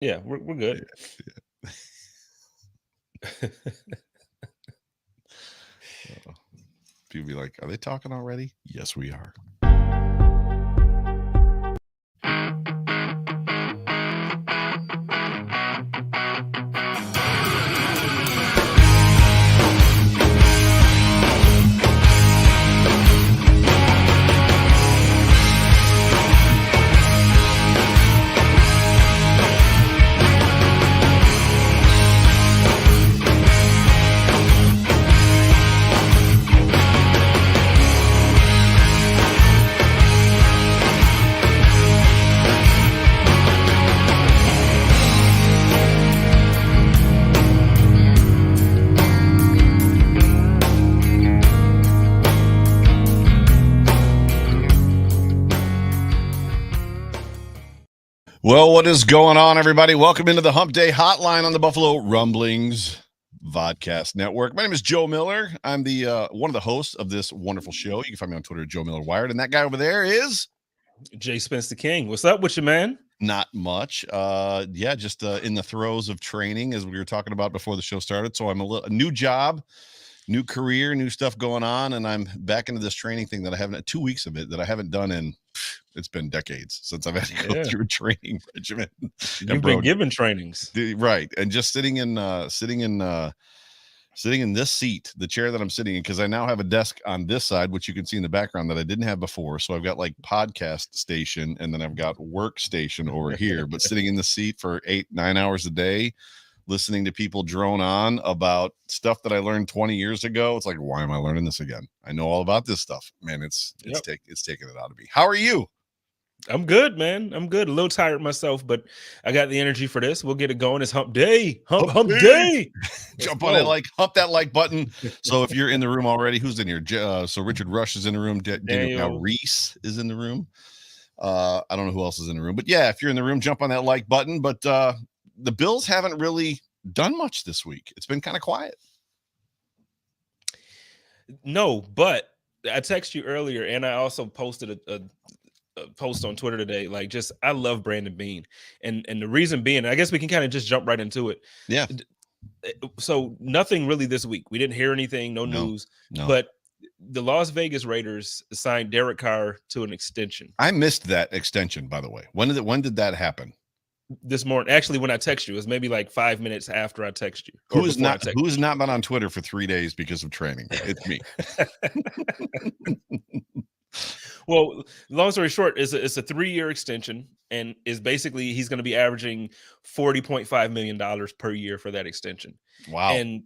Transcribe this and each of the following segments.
Yeah, we're good. Yeah. People be like, "Are they talking already?" Yes, we are. Well, what is going on, everybody? Welcome into the Hump Day Hotline on the Buffalo Rumblings Vodcast Network. My name is Joe Miller. I'm the one of the hosts of this wonderful show. You can find me on Twitter at Joe Miller Wired, and that guy over there is Jay Spence the King. What's up with you, man? not much. Just in the throes of training, as we were talking about before the show started. So I'm a new job, new career, new stuff going on, and I'm back into this training thing that I haven't 2 weeks of it that I haven't done in. It's been decades since I've had to go through a training regimen. You've been given trainings, right? And just sitting in this seat, the chair that I'm sitting in, because I now have a desk on this side, which you can see in the background that I didn't have before. So I've got like podcast station, and then I've got workstation over here. But sitting in the seat for 8-9 hours a day, listening to people drone on about stuff that I learned 20 years ago. It's like, why am I learning this again? I know all about this stuff, man. It's taking it out of me. How are you? I'm good, man. I'm good. A little tired myself, but I got the energy for this. We'll get it going. It's Hump Day. Hump Day. Jump on it, hump that like button. So if you're in the room already, who's in here? So Richard Rush is in the room. Daniel Reese is in the room. I don't know who else is in the room, but yeah, if you're in the room, jump on that like button. But the Bills haven't really done much this week. It's been kind of quiet. No, but I texted you earlier, and I also posted a post on Twitter today. Like, just I love Brandon Beane, and the reason being, I guess we can kind of just jump right into it. Yeah. So nothing really this week. We didn't hear anything, no news. But the Las Vegas Raiders signed Derek Carr to an extension. I missed that extension, by the way. When did that happen? This morning, actually, when I text you, it was maybe like 5 minutes after I text you. Who has not been on Twitter for 3 days because of training? It's me. Well, long story short, it's a 3-year extension, and is basically he's going to be averaging $40.5 million per year for that extension. Wow. And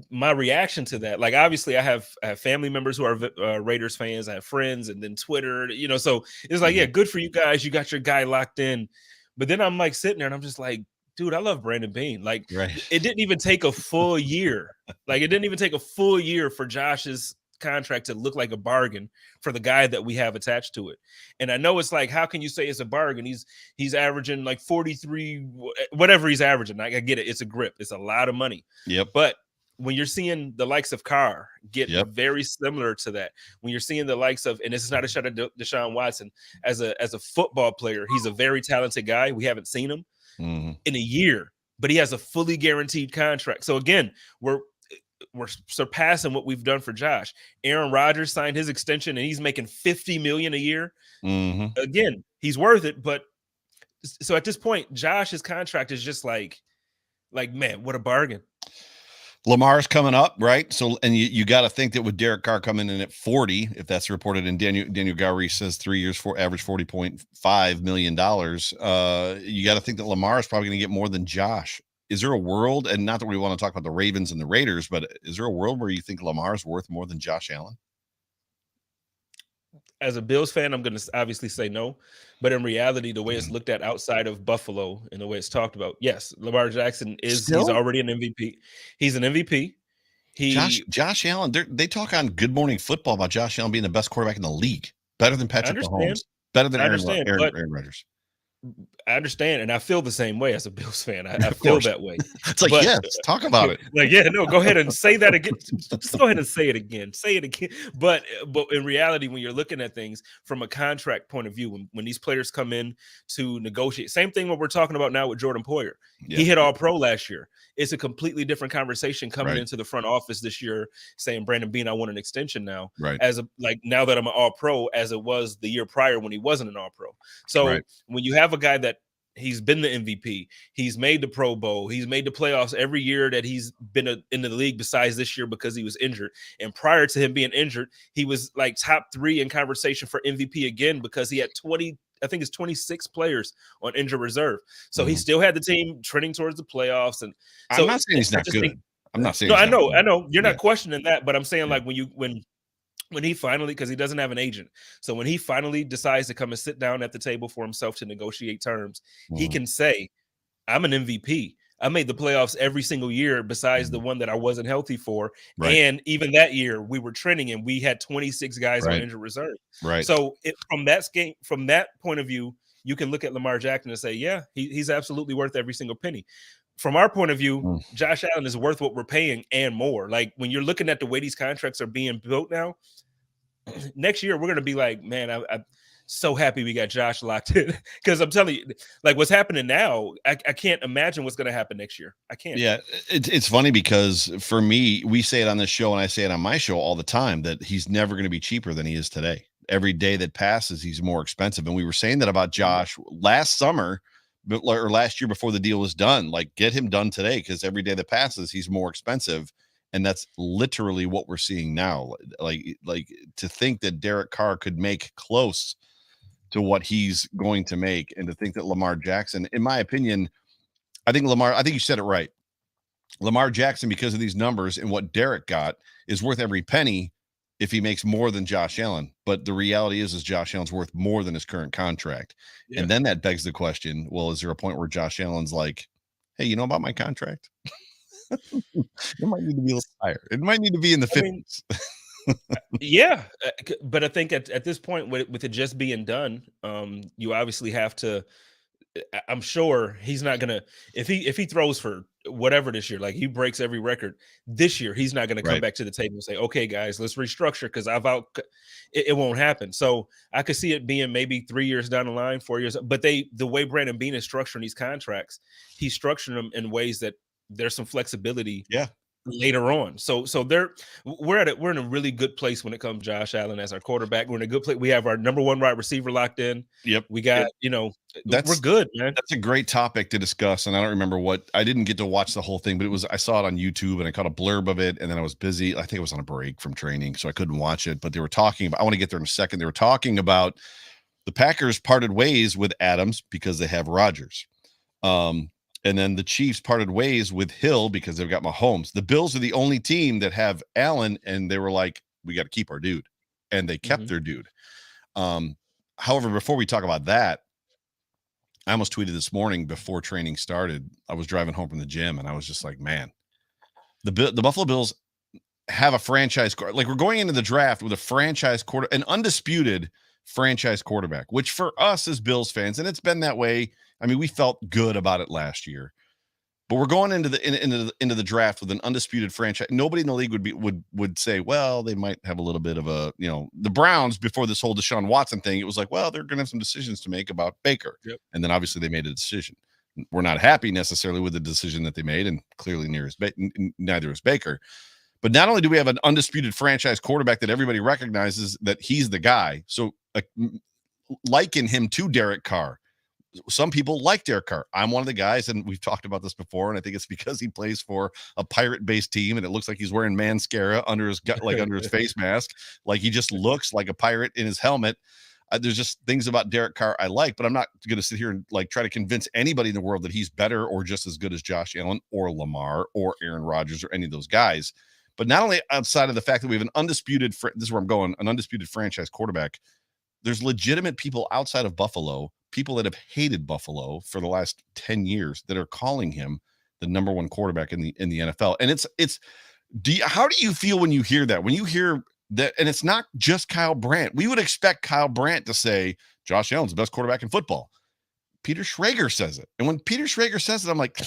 my reaction to that, like, obviously I have family members who are Raiders fans. I have friends, and then Twitter, so it's like, yeah, good for you guys. You got your guy locked in. But then I'm like sitting there and I'm just like, dude, I love Brandon Beane. Like, It didn't even take a full year. Like, it didn't even take a full year for Josh's contract to look like a bargain for the guy that we have attached to it. And I know it's like, how can you say it's a bargain? He's averaging like 43, whatever he's averaging. I get it. It's a grip. It's a lot of money. Yep. But when you're seeing the likes of Carr get very similar to that, when you're seeing the likes of, and this is not a shot at Deshaun Watson, as a football player, he's a very talented guy. We haven't seen him in a year, but he has a fully guaranteed contract. So again, we're surpassing what we've done for Josh. Aaron Rodgers signed his extension, and he's making $50 million a year. Again, he's worth it. But so at this point, Josh's contract is just like, man, what a bargain. Lamar's coming up, right? So, and you got to think that with Derek Carr coming in at 40, if that's reported, and Daniel Gowrie says 3 years for average $40.5 million, you got to think that Lamar is probably going to get more than Josh. Is there a world, and not that we want to talk about the Ravens and the Raiders, but is there a world where you think Lamar is worth more than Josh Allen? As a Bills fan, I'm going to obviously say no. But in reality, the way it's looked at outside of Buffalo and the way it's talked about, yes, Lamar Jackson he's already an MVP. He's an MVP. Josh Allen, they talk on Good Morning Football about Josh Allen being the best quarterback in the league, better than Patrick Mahomes, better than Aaron Rodgers. I understand, and I feel the same way as a Bills fan. I feel that way. It's like, But yes, talk about it. like, yeah, no, go ahead and say that again. Just go ahead and say it again. Say it again. But in reality, when you're looking at things from a contract point of view, when these players come in to negotiate, same thing what we're talking about now with Jordan Poyer. Yeah. He hit all pro last year. It's a completely different conversation coming Right. into the front office this year, saying Brandon Beane, I want an extension now. Right. Now that I'm an all pro, as it was the year prior when he wasn't an all pro. So when you have a guy that he's been the MVP, he's made the Pro Bowl, he's made the playoffs every year that he's been in the league besides this year because he was injured. And prior to him being injured, he was like top 3 in conversation for MVP again because he had 26 players on injured reserve. So he still had the team trending towards the playoffs. And so I'm not saying he's not good. I'm not saying no, I know. You're not questioning that, but I'm saying like when he finally, because he doesn't have an agent. So when he finally decides to come and sit down at the table for himself to negotiate terms, he can say, I'm an MVP. I made the playoffs every single year besides the one that I wasn't healthy for. Right. And even that year we were trending and we had 26 guys on injured reserve. Right. So from that point of view, you can look at Lamar Jackson and say, yeah, he's absolutely worth every single penny. From our point of view, Josh Allen is worth what we're paying and more. Like when you're looking at the way these contracts are being built now, next year we're going to be like, man, I'm so happy we got Josh locked in, because I'm telling you, like what's happening now, I can't imagine what's going to happen next year. I can't. Yeah, it's funny because for me, we say it on this show and I say it on my show all the time that he's never going to be cheaper than he is today. Every day that passes, he's more expensive. And we were saying that about Josh last summer or last year before the deal was done. Like, get him done today because every day that passes, he's more expensive. And that's literally what we're seeing now. Like to think that Derek Carr could make close to what he's going to make, and to think that Lamar Jackson, in my opinion, I think you said it right. Lamar Jackson, because of these numbers and what Derek got, is worth every penny if he makes more than Josh Allen. But the reality is Josh Allen's worth more than his current contract. Yeah. And then that begs the question, well, is there a point where Josh Allen's like, hey, you know about my contract? It might need to be a little higher. It might need to be in the 50s. Yeah, but I think at this point, with it just being done, you obviously have to. I'm sure he's not gonna, if he throws for whatever this year, like he breaks every record this year, he's not gonna come back to the table and say, okay, guys, let's restructure because it won't happen. So I could see it being maybe 3 years down the line, 4 years. But the way Brandon Beane is structuring these contracts, he's structuring them in ways that there's some flexibility. Yeah. Later on. So we're in a really good place when it comes to Josh Allen as our quarterback. We're in a good place. We have our number 1 wide receiver locked in. Yep. We got, we're good, man. That's a great topic to discuss. And I don't remember I didn't get to watch the whole thing, but I saw it on YouTube and I caught a blurb of it. And then I was busy. I think I was on a break from training, so I couldn't watch it, but they were talking about, I want to get there in a second. They were talking about the Packers parted ways with Adams because they have Rodgers. And then the Chiefs parted ways with Hill because they've got Mahomes. The Bills are the only team that have Allen, and they were like, we got to keep our dude. And they kept their dude. However, before we talk about that, I almost tweeted this morning before training started. I was driving home from the gym, and I was just like, man, the Buffalo Bills have a franchise. Like, we're going into the draft with a franchise an undisputed franchise quarterback, which for us as Bills fans, and it's been that way. I mean, we felt good about it last year, but we're going into the draft with an undisputed franchise. Nobody in the league would say, well, they might have a little bit of a, the Browns before this whole Deshaun Watson thing. It was like, well, they're going to have some decisions to make about Baker. Yep. And then obviously they made a decision. We're not happy necessarily with the decision that they made, and clearly neither is Baker. But not only do we have an undisputed franchise quarterback that everybody recognizes that he's the guy. So liken him to Derek Carr. Some people like Derek Carr. I'm one of the guys, and we've talked about this before, and I think it's because he plays for a pirate-based team, and it looks like he's wearing mascara under his face mask. Like, he just looks like a pirate in his helmet. There's just things about Derek Carr I like, but I'm not going to sit here and try to convince anybody in the world that he's better or just as good as Josh Allen or Lamar or Aaron Rodgers or any of those guys. But not only outside of the fact that we have an undisputed, this is where I'm going, an undisputed franchise quarterback, there's legitimate people outside of Buffalo, people that have hated Buffalo for the last 10 years that are calling him the number 1 quarterback in the NFL. And how do you feel when you hear that? When you hear that, and it's not just Kyle Brandt. We would expect Kyle Brandt to say Josh Allen's the best quarterback in football. Peter Schrager says it. And when Peter Schrager says it, I'm like,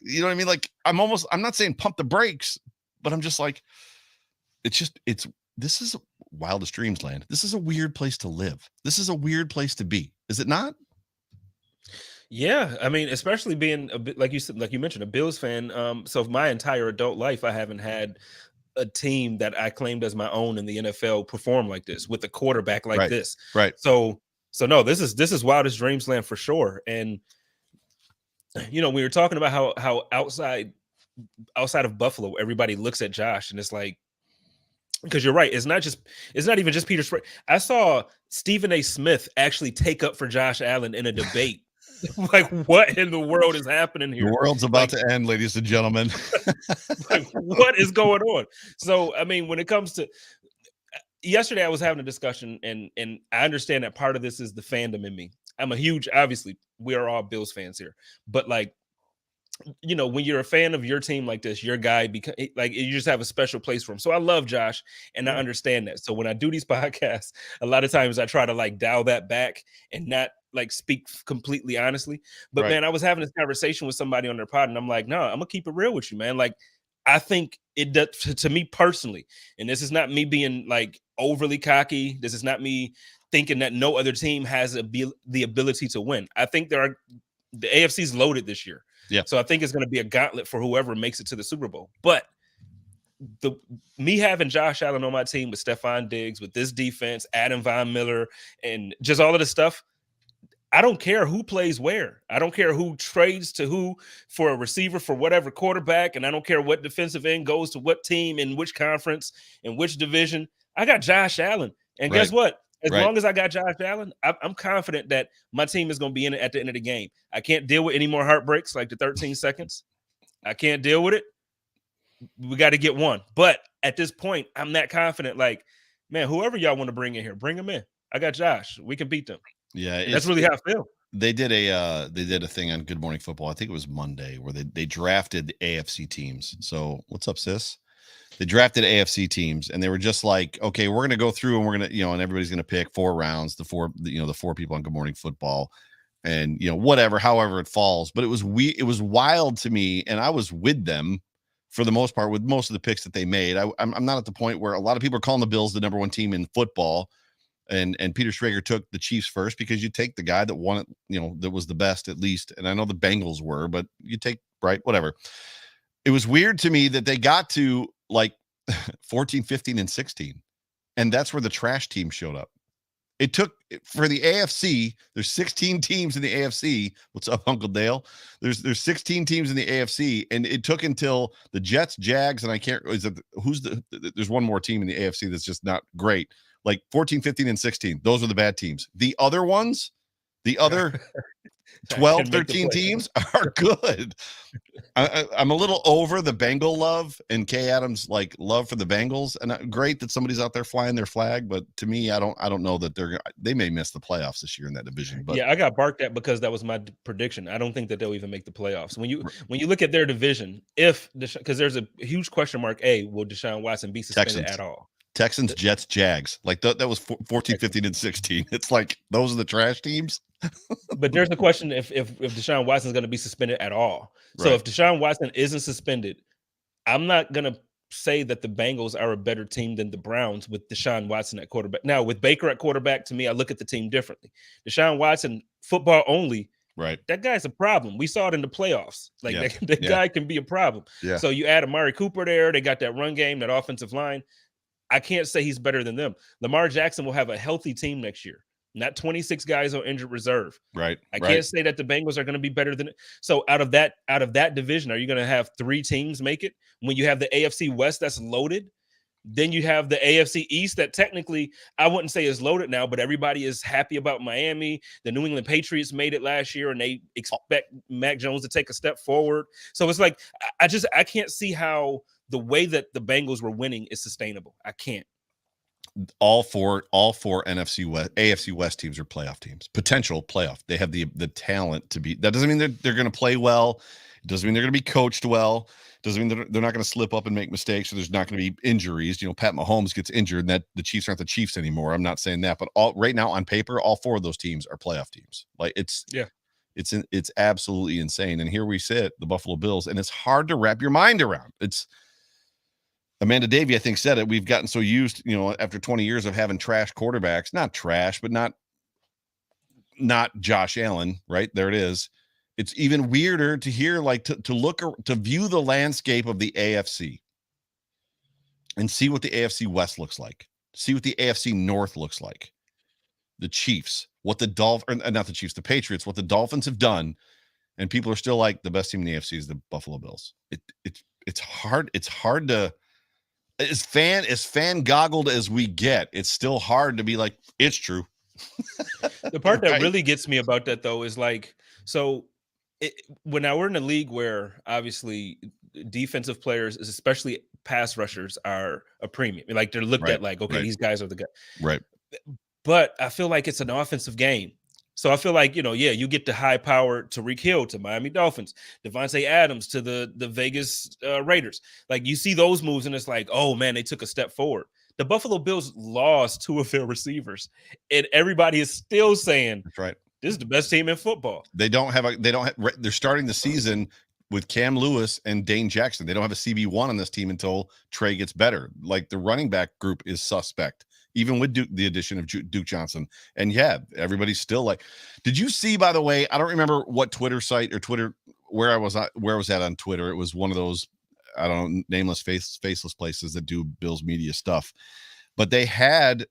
you know what I mean? Like, I'm not saying pump the brakes, but I'm just like, this is wildest dreams land. This is a weird place to live. This is a weird place to be. Is it not? Yeah, I mean, especially being a bit like you said, like you mentioned, a Bills fan. So my entire adult life, I haven't had a team that I claimed as my own in the NFL perform like this with a quarterback like this. Right. So no, this is wildest dreams land for sure. And we were talking about how outside of Buffalo, everybody looks at Josh, and it's like, because you're right, it's not even just Peter Sprague. I saw Stephen A. Smith actually take up for Josh Allen in a debate. Like, what in the world is happening here? The world's about to end, ladies and gentlemen. Like, what is going on? So, I mean, when it comes to yesterday, I was having a discussion, and I understand that part of this is the fandom in me. I'm a huge, obviously, we are all Bills fans here, but like, when you're a fan of your team like this, your guy, like, you just have a special place for him. So I love Josh, and I understand that. So when I do these podcasts, a lot of times I try to like dial that back and not like speak completely honestly. But man, I was having this conversation with somebody on their pod, and I'm like, no, I'm gonna keep it real with you, man. Like, I think it does to me personally, and this is not me being like overly cocky. This is not me thinking that no other team has the ability to win. I think the AFC's loaded this year. Yeah. So I think it's going to be a gauntlet for whoever makes it to the Super Bowl. But me having Josh Allen on my team with Stephon Diggs, with this defense, Adam Von Miller, and just all of this stuff, I don't care who plays where. I don't care who trades to who for a receiver, for whatever quarterback, and I don't care what defensive end goes to what team in which conference, in which division. I got Josh Allen. And guess what? As long as I got Josh Allen, I'm confident that my team is going to be in it at the end of the game. I can't deal with any more heartbreaks like the 13 seconds. I can't deal with it. We got to get one. But at this point, I'm that confident. Like, man, whoever y'all want to bring in here, bring them in. I got Josh. We can beat them. Yeah, that's really how I feel. They did a thing on Good Morning Football. I think it was Monday, where they drafted the AFC teams. So what's up, sis? They drafted AFC teams, and they were just like, okay, we're going to go through, and we're going to, and everybody's going to pick 4 rounds, the four people on Good Morning Football, and whatever, however it falls. But it was wild to me, and I was with them for the most part with most of the picks that they made. I'm not at the point where a lot of people are calling the Bills the number 1 team in football, and Peter Schrager took the Chiefs first because you take the guy that won it, that was the best at least. And I know the Bengals were, but you take whatever. It was weird to me that they got to like 14, 15, and 16. And that's where the trash team showed up. It took for the AFC, there's 16 teams in the AFC. What's up, Uncle Dale? There's 16 teams in the AFC, and it took until the Jets, Jags, and there's one more team in the AFC that's just not great. Like 14, 15, and 16. Those are the bad teams. The other ones, the other 12, 13 teams are good. I'm a little over the Bengal love and Kay Adams' like love for the Bengals, and great that somebody's out there flying their flag. But to me, I don't know that they may miss the playoffs this year in that division. But yeah, I got barked at because that was my prediction. I don't think that they'll even make the playoffs. When you look at their division, because there's a huge question mark. Will Deshaun Watson be suspended at all? Texans, Jets, Jags. Like that was 14, 15, and 16. It's like those are the trash teams. But there's the question if Deshaun Watson is going to be suspended at all. So if Deshaun Watson isn't suspended, I'm not going to say that the Bengals are a better team than the Browns with Deshaun Watson at quarterback. Now, with Baker at quarterback, to me, I look at the team differently. Deshaun Watson, football only. Right. That guy's a problem. We saw it in the playoffs. Like that guy can be a problem. Yeah. So you add Amari Cooper there. They got that run game, that offensive line. I can't say he's better than them. Lamar Jackson will have a healthy team next year, not 26 guys on injured reserve. Right. I can't say that the Bengals are going to be better than it. So out of that division, are you going to have 3 teams make it when you have the AFC West that's loaded? Then you have the AFC East that technically I wouldn't say is loaded now, but everybody is happy about Miami. The New England Patriots made it last year, and they expect Mac Jones to take a step forward. So it's like I can't see how the way that the Bengals were winning is sustainable. I can't. All four AFC West teams are playoff teams, potential playoff. They have the talent to be. That doesn't mean they're going to play well. It doesn't mean they're going to be coached well. Doesn't mean they're not going to slip up and make mistakes, or there's not going to be injuries. Pat Mahomes gets injured, and that the Chiefs aren't the Chiefs anymore. I'm not saying that, but right now on paper, all 4 of those teams are playoff teams. Like it's absolutely insane. And here we sit, the Buffalo Bills, and it's hard to wrap your mind around. It's Amanda Davey, I think, said it. We've gotten so used, after 20 years of having trash quarterbacks, not trash, but not Josh Allen, right? There it is. It's even weirder to hear, to view the landscape of the AFC and see what the AFC West looks like, see what the AFC North looks like. The Chiefs, not the Chiefs, the Patriots, what the Dolphins have done. And people are still like, the best team in the AFC is the Buffalo Bills. It's hard. It's hard to, as fan goggled as we get, it's still hard to be like, it's true. The part that really gets me about that, though, is when we're in a league where obviously defensive players, especially pass rushers, are a premium. Like they're looked at like, okay, these guys are the guy. Right. But I feel like it's an offensive game. So I feel like, you get the high power Tyreek Hill to Miami Dolphins, Devontae Adams to the Vegas Raiders. Like you see those moves and it's like, oh man, they took a step forward. The Buffalo Bills lost 2 of their receivers, and everybody is still saying, that's right, this is the best team in football. They're starting the season with Cam Lewis and Dane Jackson. They don't have a CB1 on this team until Trey gets better. Like the running back group is suspect, even with the addition of Duke Johnson. And yeah, everybody's still like, did you see, by the way, I don't remember what Twitter site or Twitter, where I was at on Twitter. It was one of those, I don't know, nameless, faceless places that do Bills media stuff, but they had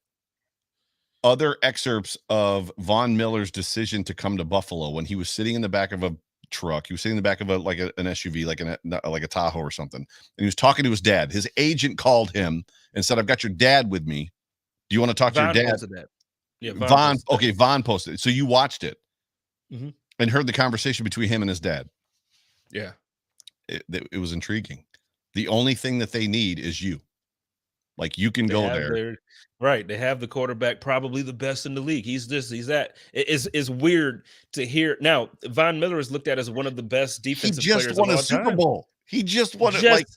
other excerpts of Von Miller's decision to come to Buffalo when he was sitting in the back of a truck. He was sitting in the back of an SUV, like a Tahoe or something. And he was talking to his dad. His agent called him and said, I've got your dad with me. Do you want to talk to your dad? That. Yeah, Von posted it. So you watched it and heard the conversation between him and his dad. Yeah. It was intriguing. The only thing that they need is you. Like you can go there. Right. They have the quarterback, probably the best in the league. He's this, he's that. It's weird to hear. Now, Von Miller is looked at as one of the best defensive players of all time. He just won a Super Bowl. He just won it. Like,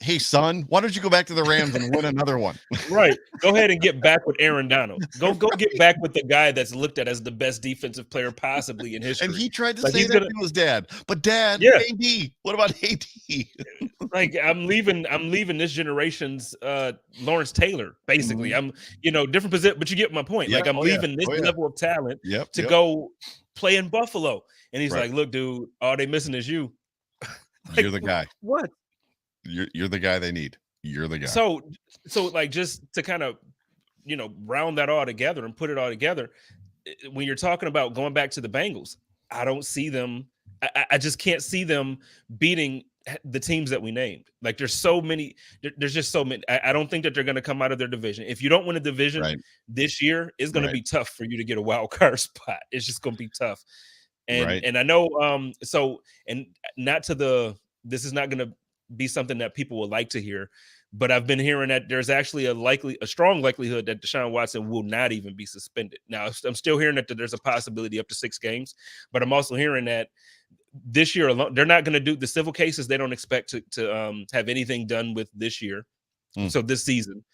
hey, son, why don't you go back to the Rams and win another one? Right. Go ahead and get back with Aaron Donald. Go get back with the guy that's looked at as the best defensive player possibly in history. And he tried to say that to his dad. But Dad, AD, what about AD? Like I'm leaving this generation's Lawrence Taylor, basically. I'm, different position, but you get my point. Like I'm leaving this level of talent to go play in Buffalo. And he's like, look, dude, all they missing is you. Like, you're the guy. What? You're the guy they need. You're the guy. So like just to kind of, round that all together and put it all together, when you're talking about going back to the Bengals, I don't see them. I just can't see them beating the teams that we named. Like there's so many. There's just so many. I don't think that they're going to come out of their division. If you don't win a division this year, it's going to be tough for you to get a wild card spot. It's just going to be tough. And I know, this is not going to be something that people would like to hear, but I've been hearing that there's actually a strong likelihood that Deshaun Watson will not even be suspended. Now, I'm still hearing that there's a possibility up to 6 games, but I'm also hearing that this year alone, they're not going to do the civil cases. They don't expect to have anything done with this year. So this season.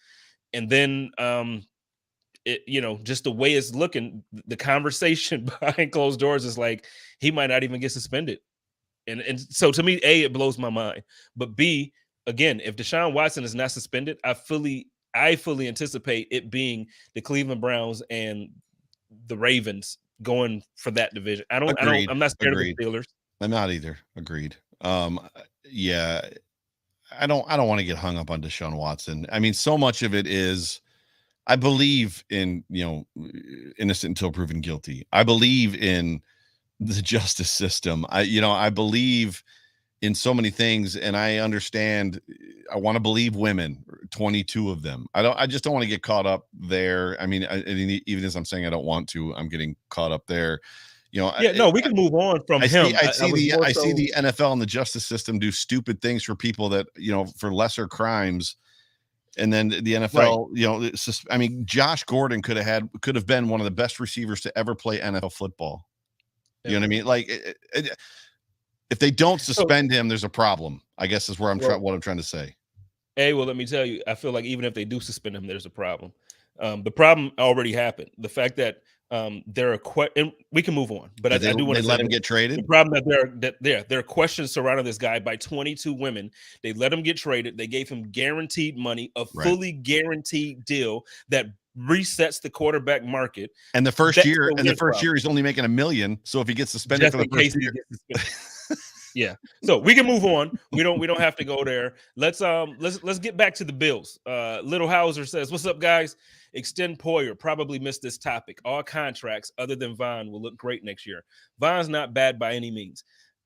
And then, just the way it's looking, the conversation behind closed doors is like he might not even get suspended. And so to me, A, it blows my mind. But B, again, if Deshaun Watson is not suspended, I fully anticipate it being the Cleveland Browns and the Ravens going for that division. I'm not scared of the Steelers. I'm not either. Agreed. Yeah. I don't want to get hung up on Deshaun Watson. I mean, so much of it is, I believe in, innocent until proven guilty. I believe in the justice system. I believe in so many things, and I understand. I want to believe women, 22 of them. I just don't want to get caught up there. I mean, even as I'm saying I don't want to, I'm getting caught up there. We can move on from him. I see the NFL and the justice system do stupid things for people that, for lesser crimes. And then the NFL, I mean, Josh Gordon could have been one of the best receivers to ever play NFL football. You know what I mean? Like If they don't suspend him, there's a problem, I guess, is where what I'm trying to say. Well, let me tell you, I feel like even if they do suspend him, there's a problem. The problem already happened. The fact that there are and we can move on, but I do want to let him get traded. The problem that there are questions surrounding this guy by 22 women. They let him get traded. They gave him guaranteed money, a fully guaranteed deal that resets the quarterback market. And the first year, he's only making $1 million. So if he gets suspended for the first year. Yeah. So we can move on. We don't have to go there. Let's get back to the Bills. Little Hauser says, "What's up, guys? Extend Poyer. Probably missed this topic. All contracts other than Vaughn will look great next year. Vaughn's not bad by any means.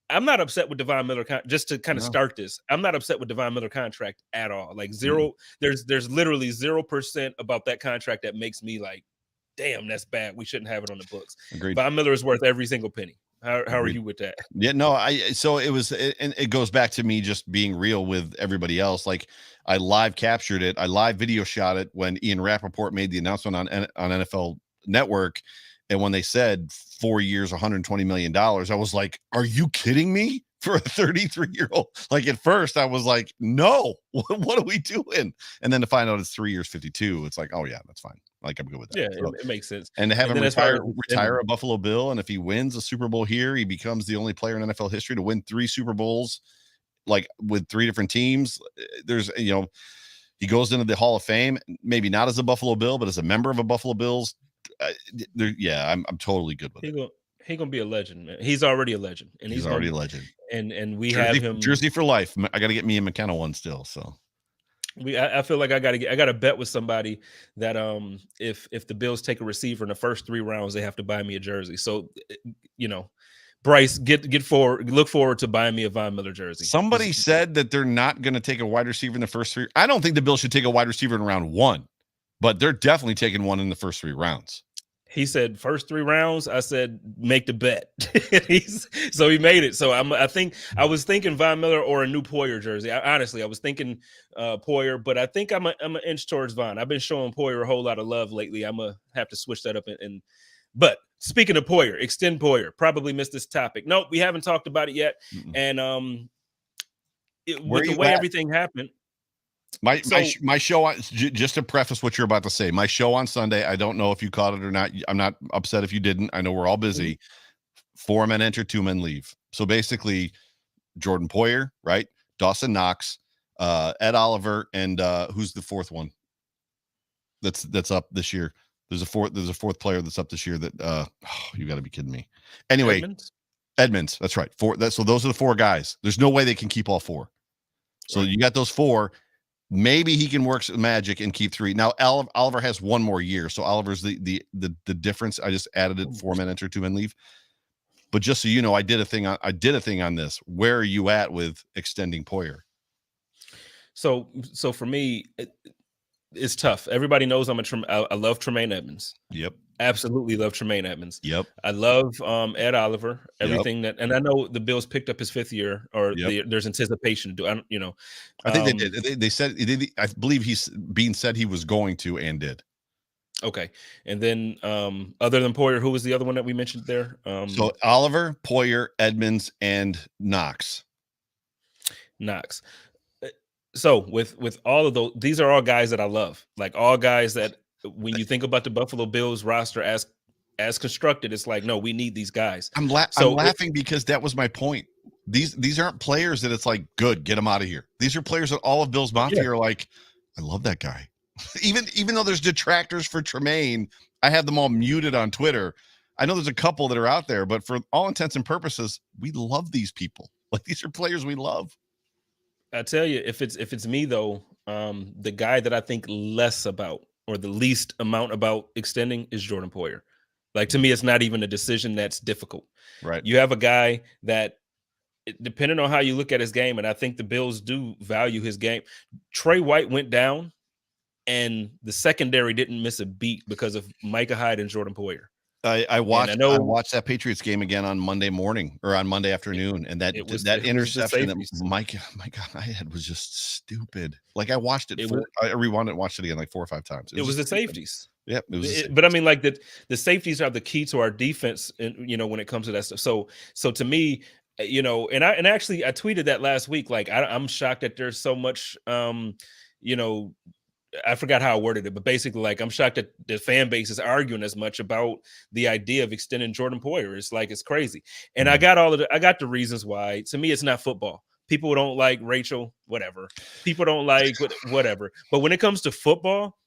I'm not upset with Devon Miller. Just to kind of start this, I'm not upset with Devon Miller contract at all. Like zero. There's literally 0% about that contract that makes me like, damn, that's bad. We shouldn't have it on the books. Agreed. Devon Miller is worth every single penny. How are you with that? Yeah, no, so it goes back to me just being real with everybody else. Like I live captured it. I live video shot it when Ian Rappaport made the announcement on NFL Network. And when they said 4 years, $120 million, I was like, are you kidding me? For a 33-year-old? Like at first I was like, no, what are we doing? And then to find out it's 3 years, 52, it's like, oh yeah, that's fine. Like I'm good with that. Yeah, so, it makes sense. And to have him retire a Buffalo Bill, and if he wins a Super Bowl here, he becomes the only player in NFL history to win 3 Super Bowls, like with 3 different teams. There's, he goes into the Hall of Fame, maybe not as a Buffalo Bill, but as a member of a Buffalo Bills. I'm totally good with it. He's gonna be a legend, man. He's already a legend, and he's already a legend. And we have him jersey for life. I got to get me and McKenna one still. So I feel like I got to bet with somebody that if the Bills take a receiver in the first 3 rounds, they have to buy me a jersey. So Bryce, look forward to buying me a Von Miller jersey. Somebody said that they're not going to take a wide receiver in the first 3. I don't think the Bills should take a wide receiver in round 1, but they're definitely taking one in the first 3 rounds. He said first 3 rounds. I said make the bet. So he made it. So I was thinking Von Miller or a new Poyer jersey. I was thinking Poyer, but I think I'm an inch towards Von. I've been showing Poyer a whole lot of love lately. I'm gonna have to switch that up. But speaking of Poyer, extend Poyer. Probably missed this topic. Nope, we haven't talked about it yet. And with the way everything happened. My show, just to preface what you're about to say, my show on Sunday, I don't know if you caught it or not. I'm not upset if you didn't. I know we're all busy. 4 men enter, 2 men leave. So basically, Jordan Poyer, right? Dawson Knox, Ed Oliver, and who's the 4th one? That's up this year. There's a fourth player that's up this year that you got to be kidding me. Anyway, Edmonds, that's right. So those are the 4 guys. There's no way they can keep all 4. So you got those 4. Maybe he can work some magic and keep 3. Now Oliver has 1 more year, so Oliver's the difference. I just added it. 4 men enter, 2 men leave. But just so you know, I did a thing on this. Where are you at with extending Poyer? So for me, it's tough. Everybody knows I love Tremaine Edmonds. Yep. Absolutely love Tremaine Edmonds. Yep. I love Ed Oliver. Everything and I know the Bills picked up his 5th year, or there's anticipation to do. I think they did. They said I believe Beane said he was going to and did. Okay. And then other than Poyer, who was the other one that we mentioned there? So Oliver, Poyer, Edmonds, and Knox. So with all of those, these are all guys that I love. Like all guys that when you think about the Buffalo Bills roster as constructed, it's like, no, we need these guys. I'm laughing because that was my point. These aren't players that it's like, good, get them out of here. These are players that all of Bill's Mafia are like, I love that guy. even though there's detractors for Tremaine, I have them all muted on Twitter. I know there's a couple that are out there, but for all intents and purposes, we love these people. Like these are players we love. I tell you, if it's me though, the guy that I think less about or the least amount about extending is Jordan Poyer. Like to me, it's not even a decision that's difficult. Right. You have a guy that, depending on how you look at his game, and I think the Bills do value his game. Trey White went down, and the secondary didn't miss a beat because of Micah Hyde and Jordan Poyer. I watched that Patriots game again on Monday morning or on Monday afternoon, and that interception that Micah Hyde was just stupid. Like I watched it. I rewound it and watched it again like 4 or 5 times. It was the safeties. Yep. But I mean, like the safeties are the key to our defense, and when it comes to that stuff. So to me, And actually I tweeted that last week. Like I'm shocked that there's so much, you know, I forgot how I worded it, but basically, like, I'm shocked that the fan base is arguing as much about the idea of extending Jordan Poyer. It's like it's crazy, and I got the reasons why. To me, it's not football. People don't like Rachel, whatever. People don't like whatever. But when it comes to football,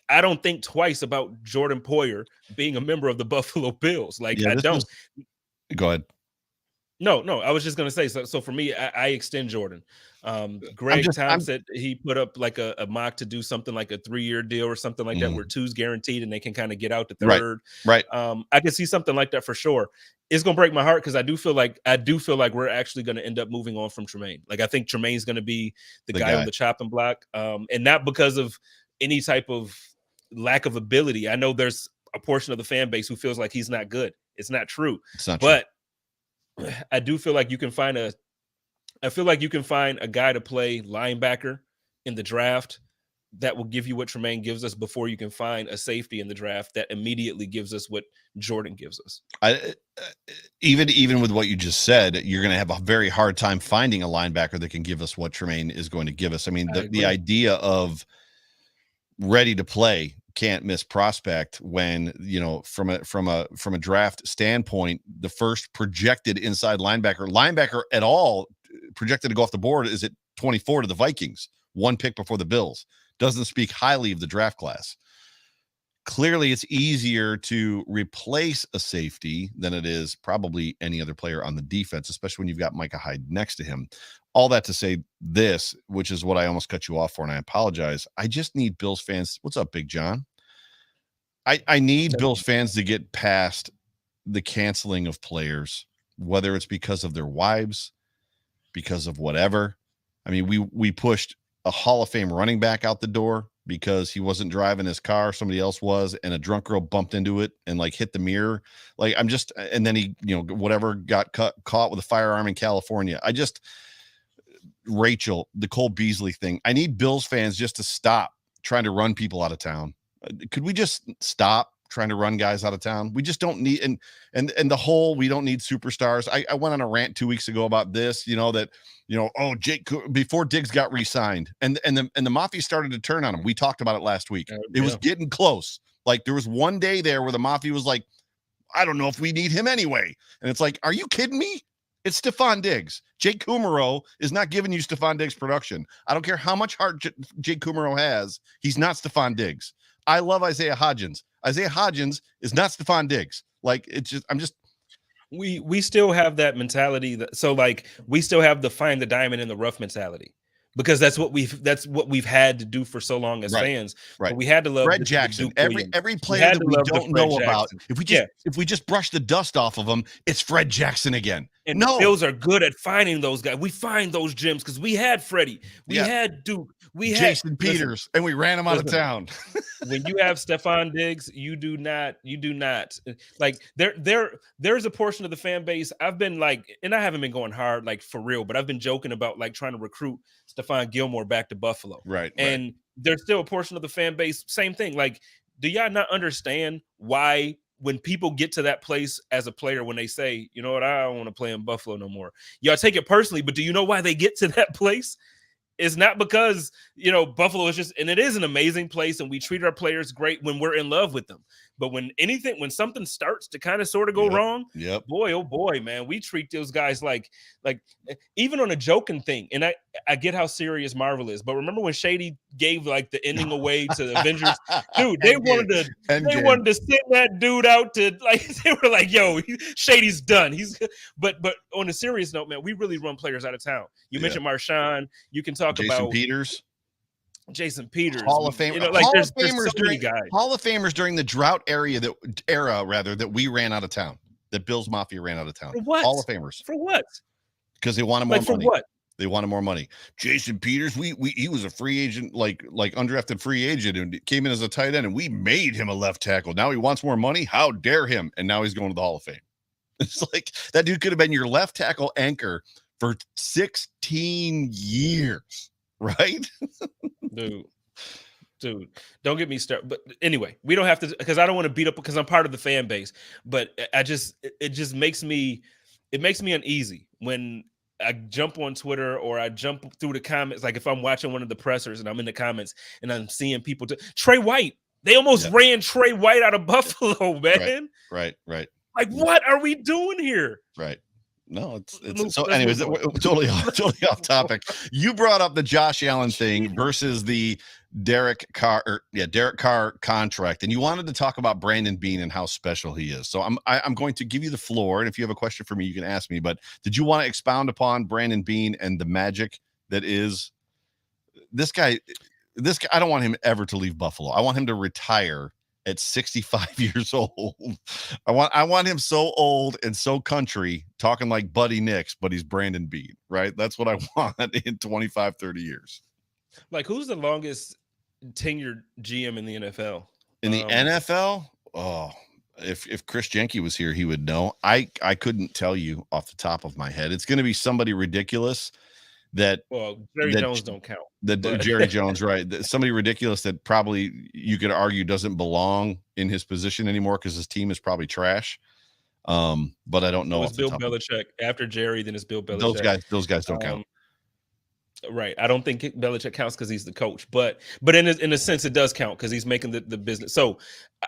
I don't think twice about Jordan Poyer being a member of the Buffalo Bills. Like Yeah, I don't. Go ahead. No, I was just gonna say. So for me, I extend Jordan. Greg Tom said he put up like a mock to do something like a 3-year deal or something like that, where 2's guaranteed and they can kind of get out the third. Right. I can see something like that for sure. It's gonna break my heart because I do feel like we're actually gonna end up moving on from Tremaine. Like I think Tremaine's gonna be the guy on the chopping block, and not because of any type of lack of ability. I know there's a portion of the fan base who feels like he's not good. It's not true. It's not but true. I do feel like you can find a guy to play linebacker in the draft that will give you what Tremaine gives us before you can find a safety in the draft that immediately gives us what Jordan gives us. Even with what you just said, you're going to have a very hard time finding a linebacker that can give us what Tremaine is going to give us. I mean, the idea of ready to play, can't miss prospect when, from a draft standpoint, the first projected inside linebacker at all projected to go off the board is at 24 to the Vikings, one pick before the Bills. Doesn't speak highly of the draft class. Clearly, it's easier to replace a safety than it is probably any other player on the defense, especially when you've got Micah Hyde next to him. All that to say this, which is what I almost cut you off for, and I apologize. I just need Bills fans. What's up, Big John? I need Bills fans to get past the canceling of players, whether it's because of their wives, because of whatever. I mean, we pushed a Hall of Fame running back out the door because he wasn't driving his car, somebody else was, and a drunk girl bumped into it and like hit the mirror. Like and then he, whatever, got caught with a firearm in California. Rachel, the Cole Beasley thing. I need Bills fans just to stop trying to run people out of town. Could we just stop trying to run guys out of town? We just don't need, and the whole, we don't need superstars. I went on a rant 2 weeks ago about this, Jake, before Diggs got re-signed and the Mafia started to turn on him. We talked about it last week. It was getting close. Like there was one day there where the Mafia was like, I don't know if we need him anyway. And it's like, are you kidding me? It's Stephon Diggs. Jake Kumaro is not giving you Stephon Diggs production. I don't care how much heart Jake Kumaro has. He's not Stephon Diggs. I love Isaiah Hodgins. Isaiah Hodgins is not Stephon Diggs. Like we still have that mentality. We still have the find the diamond in the rough mentality because that's what we've had to do for so long as fans. Right. But we had to love Fred Jackson. Every player that we don't know about. If we just brush the dust off of them, it's Fred Jackson again. And the Bills are good at finding those guys. We find those gems because we had Freddie, we had Duke, we had Jason Peters, and we ran him out of town. When you have Stephon Diggs, you do not like there's a portion of the fan base. I've been like, and I haven't been going hard like for real, but I've been joking about like trying to recruit Stephon Gilmore back to Buffalo. Right. And there's still a portion of the fan base, same thing. Like, do y'all not understand why when people get to that place as a player, when they say, you know what, I don't want to play in Buffalo no more, y'all take it personally, but do you know why they get to that place? It's not because, Buffalo is just, and it is an amazing place and we treat our players great when we're in love with them. But when something starts to kind of sort of go wrong, boy, oh boy, man, we treat those guys like even on a joking thing. And I get how serious Marvel is, but remember when Shady gave like the ending away to the Avengers, dude, they wanted to send that dude out to they were like, yo, Shady's done. But on a serious note, man, we really run players out of town. You mentioned Marshawn. You can talk about Jason Peters, Hall of Fame, there's so many guys. Hall of Famers during the drought era that we ran out of town, that Bills Mafia ran out of town. For what? Hall of Famers. For what? Because they wanted more money. For what? They wanted more money. Jason Peters, he was a free agent, like undrafted free agent, and came in as a tight end, and we made him a left tackle. Now he wants more money. How dare him? And now he's going to the Hall of Fame. It's like that dude could have been your left tackle anchor for 16 years. Right? Dude, don't get me started. But anyway, we don't have to, because I don't want to beat up because I'm part of the fan base. But it just makes me it makes me uneasy when I jump on Twitter or I jump through the comments. Like if I'm watching one of the pressers and I'm in the comments and I'm seeing people Trey White. They almost ran Trey White out of Buffalo, man. Right. Like, what are we doing here? Right. No, it's so. Anyways, we're totally off topic. You brought up the Josh Allen thing versus the Derek Carr contract, and you wanted to talk about Brandon Beane and how special he is. So I'm going to give you the floor, and if you have a question for me, you can ask me. But did you want to expound upon Brandon Beane and the magic that is this guy? This guy, I don't want him ever to leave Buffalo. I want him to retire at 65 years old. I want him so old and so country, talking like Buddy Nix, but he's Brandon Beane, right? That's what I want in 25, 30 years. Like, who's the longest tenured GM in the NFL? In the NFL? Oh, if Chris Jenke was here, he would know. I couldn't tell you off the top of my head. It's going to be somebody ridiculous Jerry Jones don't count. Jerry Jones, right? Somebody ridiculous that probably you could argue doesn't belong in his position anymore because his team is probably trash. But I don't know. It's Bill Belichick after Jerry, then it's Bill Belichick. Those guys don't count. Right. I don't think Belichick counts because he's the coach, but in a sense it does count because he's making the business. So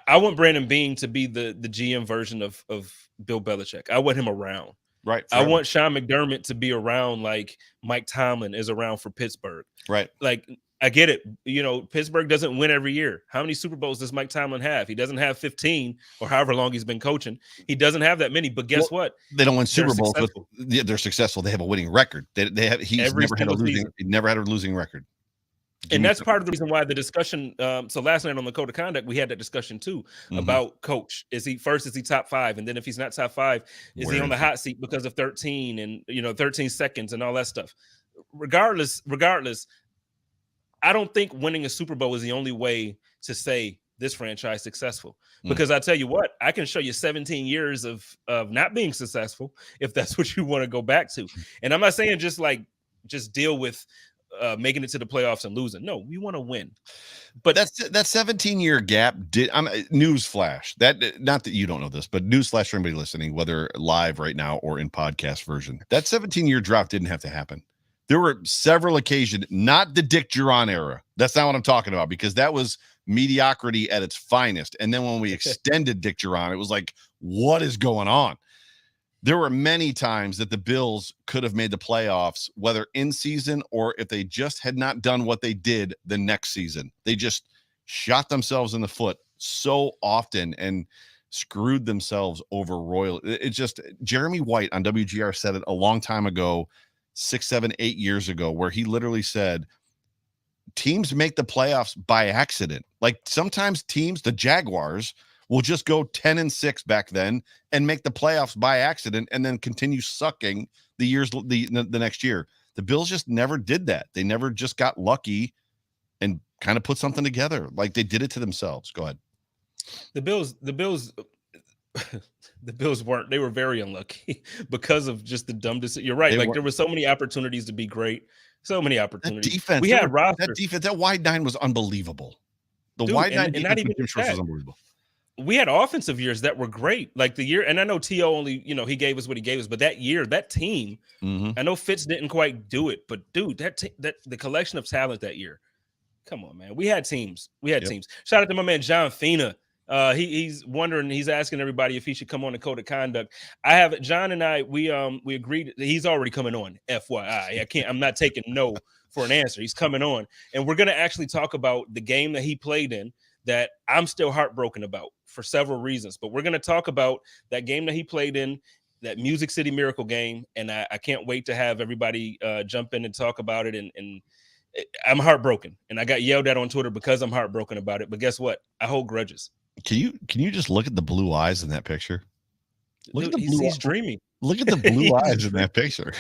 I want Brandon Beane to be the GM version of Bill Belichick. I want him around. Right. I want Sean McDermott to be around like Mike Tomlin is around for Pittsburgh. Right. Like, I get it. Pittsburgh doesn't win every year. How many Super Bowls does Mike Tomlin have? He doesn't have 15 or however long he's been coaching. He doesn't have that many, but guess what? They don't win Super Bowls, but they're successful. They have a winning record. He's never had a losing record. And that's part of the reason why the discussion. So last night on the Code of Conduct, we had that discussion too about coach. Is he top 5? And then if he's not top 5, is he on the hot seat because of 13 and 13 seconds and all that stuff? Regardless, I don't think winning a Super Bowl is the only way to say this franchise successful. Because I tell you what, I can show you 17 years of not being successful if that's what you want to go back to. And I'm not saying just deal with making it to the playoffs and losing. No, we want to win. But that 17-year gap newsflash. That, not that you don't know this, but newsflash for anybody listening, whether live right now or in podcast version. That 17-year drop didn't have to happen. There were several occasions, not the Dick Duran era. That's not what I'm talking about, because that was mediocrity at its finest. And then when we extended Dick Duran, it was like, what is going on? There were many times that the Bills could have made the playoffs, whether in season or if they just had not done what they did the next season. They just shot themselves in the foot so often and screwed themselves over royally. It's just, Jeremy White on WGR said it a long time ago, 6, 7, 8 years ago, where he literally said, teams make the playoffs by accident. Like sometimes teams, the Jaguars, will just go 10-6 back then and make the playoffs by accident and then continue sucking the next year. The Bills just never did that. They never just got lucky and kind of put something together. Like they did it to themselves. Go ahead. The Bills weren't. They were very unlucky because of just the dumb decision. You're right. There were so many opportunities to be great. So many opportunities. That defense, we had rosters. That defense, that wide nine was unbelievable. Wide nine defense was unbelievable. We had offensive years that were great. Like the year, and I know T.O. only, he gave us what he gave us, but that year, that team, I know Fitz didn't quite do it, but dude, that the collection of talent that year, come on, man. We had teams. Teams. Shout out to my man John Fina. He's wondering, he's asking everybody if he should come on the Code of Conduct. John and I, we agreed. He's already coming on. FYI, I'm not taking no for an answer. He's coming on, and we're gonna actually talk about the game that he played in that I'm still heartbroken about for several reasons. But we're gonna talk about that game that he played in, that Music City Miracle game, and I can't wait to have everybody jump in and talk about it. And I'm heartbroken, and I got yelled at on Twitter because I'm heartbroken about it. But guess what? I hold grudges. Can you just look at the blue eyes in that picture? He's dreaming. Look at the blue eyes in that picture.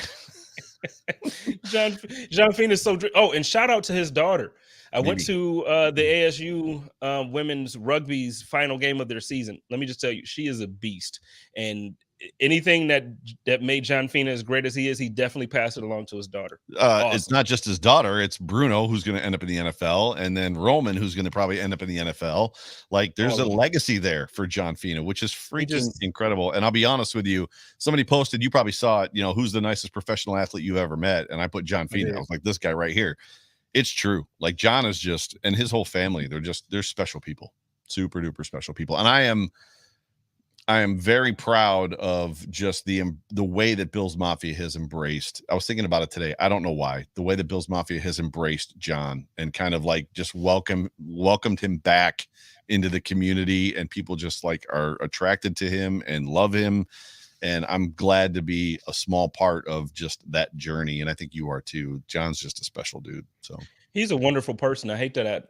John Fina is so. Oh, and shout out to his daughter. I went to the ASU women's rugby's final game of their season. Let me just tell you, she is a beast, and anything that made John Fina as great as he is, he definitely passed it along to his daughter. Awesome. It's not just his daughter, it's Bruno who's going to end up in the NFL, and then Roman who's going to probably end up in the NFL. Like there's a legacy there for John Fina, which is freaking incredible. And I'll be honest with you, somebody posted, you probably saw it, who's the nicest professional athlete you've ever met, and I put John Fina. I was like, this guy right here. It's true. Like John is just, and his whole family, they're special people, super duper special people. And I am very proud of just the way that Bill's Mafia has embraced. I was thinking about it today. I don't know why. The way that Bill's Mafia has embraced John and kind of like just welcomed him back into the community, and people just like are attracted to him and love him. And I'm glad to be a small part of just that journey. And I think you are too. John's just a special dude. So he's a wonderful person. I hate that.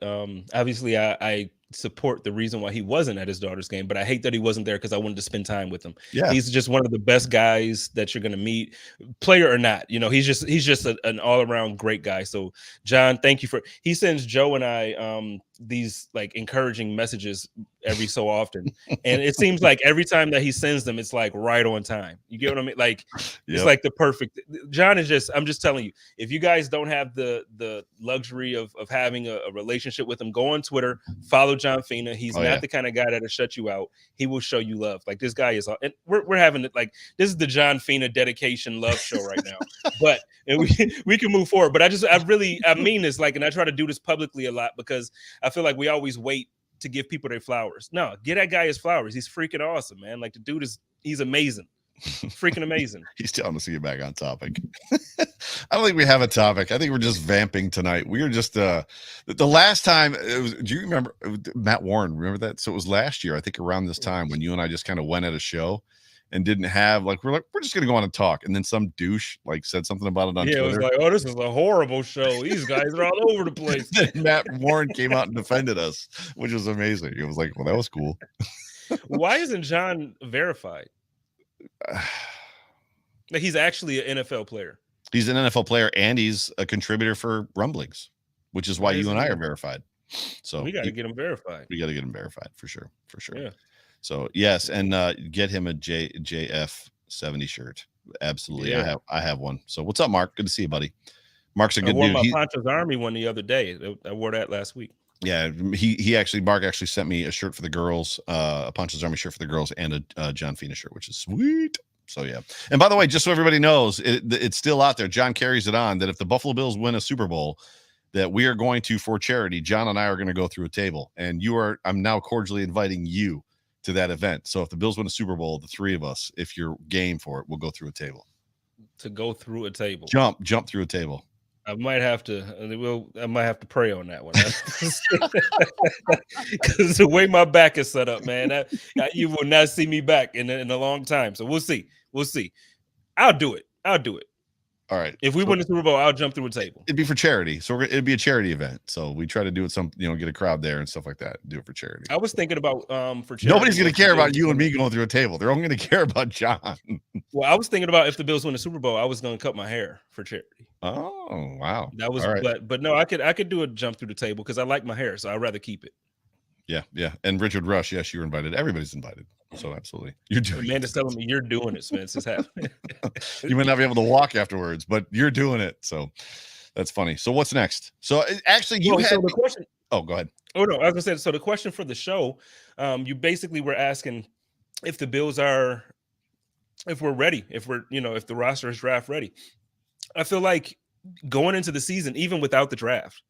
Obviously, I support the reason why he wasn't at his daughter's game, but I hate that he wasn't there because I wanted to spend time with him. Yeah, he's just one of the best guys that you're going to meet, player or not. He's just an all around great guy. So, John, thank you he sends Joe and I these like encouraging messages every so often, and it seems like every time that he sends them, it's like right on time. You get what I mean? Like it's like the perfect. John is just. I'm just telling you, if you guys don't have the luxury of having a relationship with him, go on Twitter, follow John Fina. He's not the kind of guy that'll shut you out. He will show you love. Like this guy is, and we're having it like this is the John Fina dedication love show right now. But and we can move forward. But I mean this, like, and I try to do this publicly a lot because I feel like we always wait to give people their flowers. No, get that guy his flowers. He's freaking awesome, man. Like the dude he's amazing. Freaking amazing. He's telling us to get back on topic. I don't think we have a topic. I think we're just vamping tonight. We were just the last time it was, do you remember Matt Warren? Remember that? So it was last year, I think around this time when you and I just kind of went at a show and didn't have we're just gonna go on and talk, and then some douche like said something about it on Twitter. It was like, oh, this is a horrible show. These guys are all over the place. Matt Warren came out and defended us, which was amazing. It was like, well, that was cool. Why isn't John verified? Like he's actually an NFL player. He's an NFL player, and he's a contributor for Rumblings, which is why you and I are verified. So we got to get him verified. We got to get him verified for sure. Yeah. So yes, and get him a JF70 shirt. Absolutely, yeah. I have one. So what's up, Mark? Good to see you, buddy. Mark's a good dude. I wore my Poncho's Army one the other day. I wore that last week. Yeah, Mark actually sent me a shirt for the girls, a Poncho's Army shirt for the girls, and a John Fina shirt, which is sweet. So yeah. And by the way, just so everybody knows, it's still out there. John carries it on that if the Buffalo Bills win a Super Bowl, that we are going to, for charity, John and I are going to go through a table, and I'm now cordially inviting you to that event. So if the Bills win a Super Bowl, the three of us, if you're game for it, we'll go through a table. To go through a table. Jump through a table. I might have to pray on that one. Because the way my back is set up, man, you will not see me back in a long time. So we'll see. I'll do it. All right. If we win the Super Bowl, I'll jump through a table. It'd be for charity. So it'd be a charity event. So we try to do it get a crowd there and stuff like that. Do it for charity. I was thinking about for charity. Nobody's going to care about you and me going through a table. They're only going to care about John. Well, I was thinking about if the Bills win the Super Bowl, I was going to cut my hair for charity. Oh, wow. That was, right. but no, I could do a jump through the table because I like my hair, so I'd rather keep it. Yeah. And Richard Rush, yes, you're invited. Everybody's invited. So absolutely. You're doing Amanda's telling me you're doing it, Spence. It's happening. You might not be able to walk afterwards, but you're doing it. So that's funny. So what's next? So actually the question. Oh, go ahead. Oh no, I was gonna say, so the question for the show, you basically were asking if the Bills are, if we're ready, if the roster is draft ready. I feel like going into the season, even without the draft,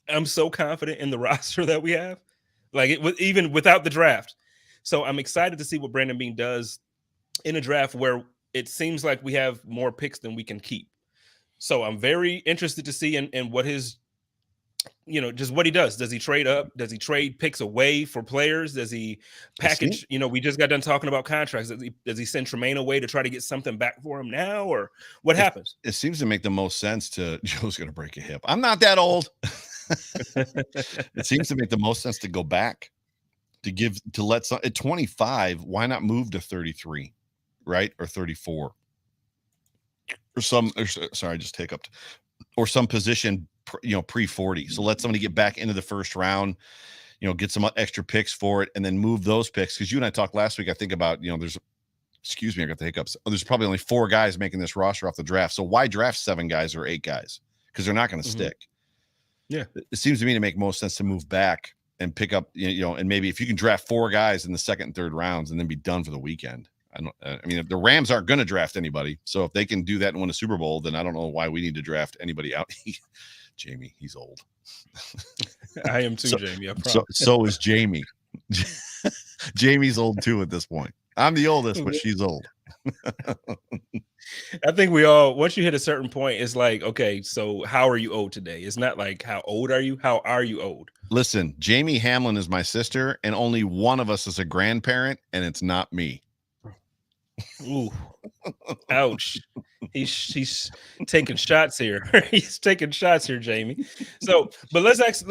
I'm so confident in the roster that we have, even without the draft. So I'm excited to see what Brandon Beane does in a draft where it seems like we have more picks than we can keep. So I'm very interested to see in what his, just what he does. Does he trade up? Does he trade picks away for players? Does he package? We just got done talking about contracts. Does he send Tremaine away to try to get something back for him now, or what happens? It seems to make the most sense Joe's going to break a hip. I'm not that old. It seems to make the most sense to go back. To let some at 25, why not move to 33, right? Or 34, sorry, I just hiccuped, or some position, pre 40. So let somebody get back into the first round, get some extra picks for it, and then move those picks. Because you and I talked last week, I think about, there's excuse me, I got the hiccups. There's probably only 4 guys making this roster off the draft. So why draft 7 guys or 8 guys? Because they're not going to stick. Yeah. It seems to me to make most sense to move back and pick up, and maybe if you can draft 4 guys in the second and third rounds and then be done for the weekend. I mean, if the Rams aren't going to draft anybody, so if they can do that and win a Super Bowl, then I don't know why we need to draft anybody out. Jamie, he's old. I am too, Jamie. I promise. So is Jamie. Jamie's old too at this point. I'm the oldest, but she's old. I think we all, once you hit a certain point, it's like, okay, so how are you old today? It's not like how old are you? How are you old? Listen, Jamie Hamlin is my sister, and only one of us is a grandparent, and it's not me. Ooh, ouch. He's taking shots here. He's taking shots here, Jamie. So, but let's ask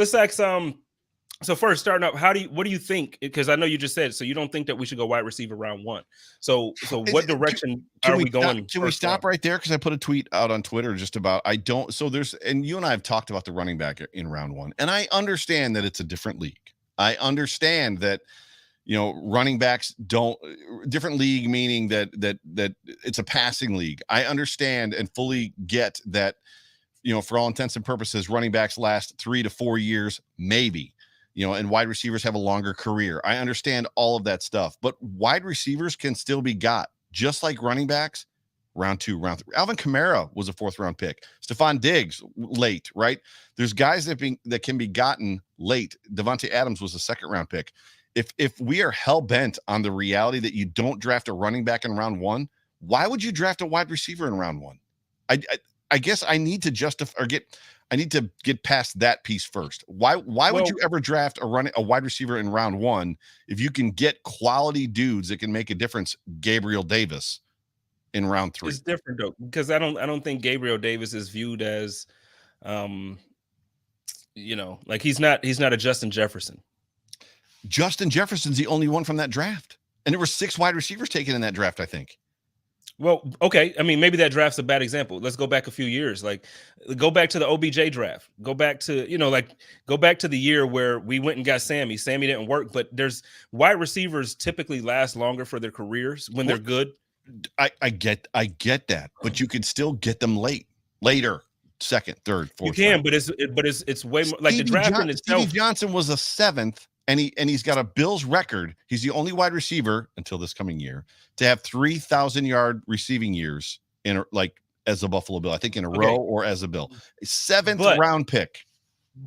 so first, starting up, what do you think? Because I know you just said, so you don't think that we should go wide receiver round 1. So what direction are we going? Can we stop right there? Because I put a tweet out on Twitter just about, and you and I have talked about the running back in round 1, and I understand that it's a different league. I understand that, running backs different league, meaning that it's a passing league. I understand and fully get that, for all intents and purposes, running backs last 3 to 4 years, maybe. And wide receivers have a longer career. I understand all of that stuff, but wide receivers can still be got, just like running backs, round 2, round 3. Alvin Kamara was a 4th round pick. Stephon Diggs, late, right? There's guys that can be gotten late. Devontae Adams was a 2nd round pick. If we are hell bent on the reality that you don't draft a running back in round 1, why would you draft a wide receiver in round 1? I guess I need to justify I need to get past that piece first. Why would you ever draft a wide receiver in round 1 if you can get quality dudes that can make a difference? Gabriel Davis in round 3. It's different though, because I don't think Gabriel Davis is viewed as, like he's not a Justin Jefferson. Justin Jefferson's the only one from that draft, and there were 6 wide receivers taken in that draft, I think. Well, okay. I mean, maybe that draft's a bad example. Let's go back a few years. Like, go back to the OBJ draft. Go back to, go back to the year where we went and got Sammy. Sammy didn't work, but there's wide receivers typically last longer for their careers when they're good. I get that, but you can still get them later, 2nd, 3rd, 4th. You can, but it's way more like the draft in itself. Stevie Johnson was a 7th. And he's got a Bills record. He's the only wide receiver until this coming year to have 3,000-yard receiving years as a Buffalo Bill. I think in a row or as a Bill. 7th round pick.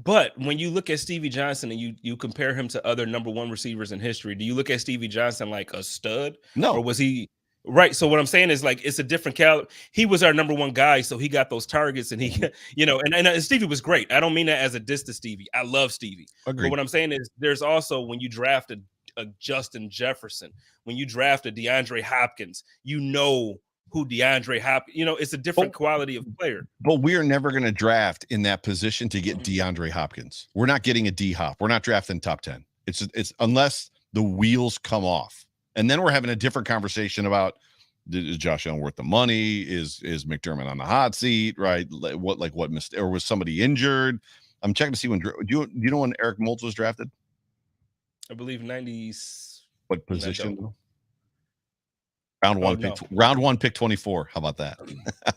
But when you look at Stevie Johnson and you compare him to other number 1 receivers in history, do you look at Stevie Johnson like a stud? No. Or was he right? So what I'm saying is, like, it's a different caliber. He was our number 1 guy, so he got those targets, and he, and Stevie was great. I don't mean that as a diss to Stevie. I love Stevie. Agreed. But what I'm saying is, there's also when you draft a Justin Jefferson, when you draft a DeAndre Hopkins, who DeAndre Hopkins, it's a different quality of player. But we are never going to draft in that position to get DeAndre Hopkins. We're not getting a D-Hop. We're not drafting top 10. It's unless the wheels come off. And then we're having a different conversation about, is Josh Allen worth the money? Is McDermott on the hot seat? Right? Or was somebody injured? I'm checking to see when. Do you know when Eric Moulds was drafted? I believe 90s. What position? Round 1, pick 24. How about that?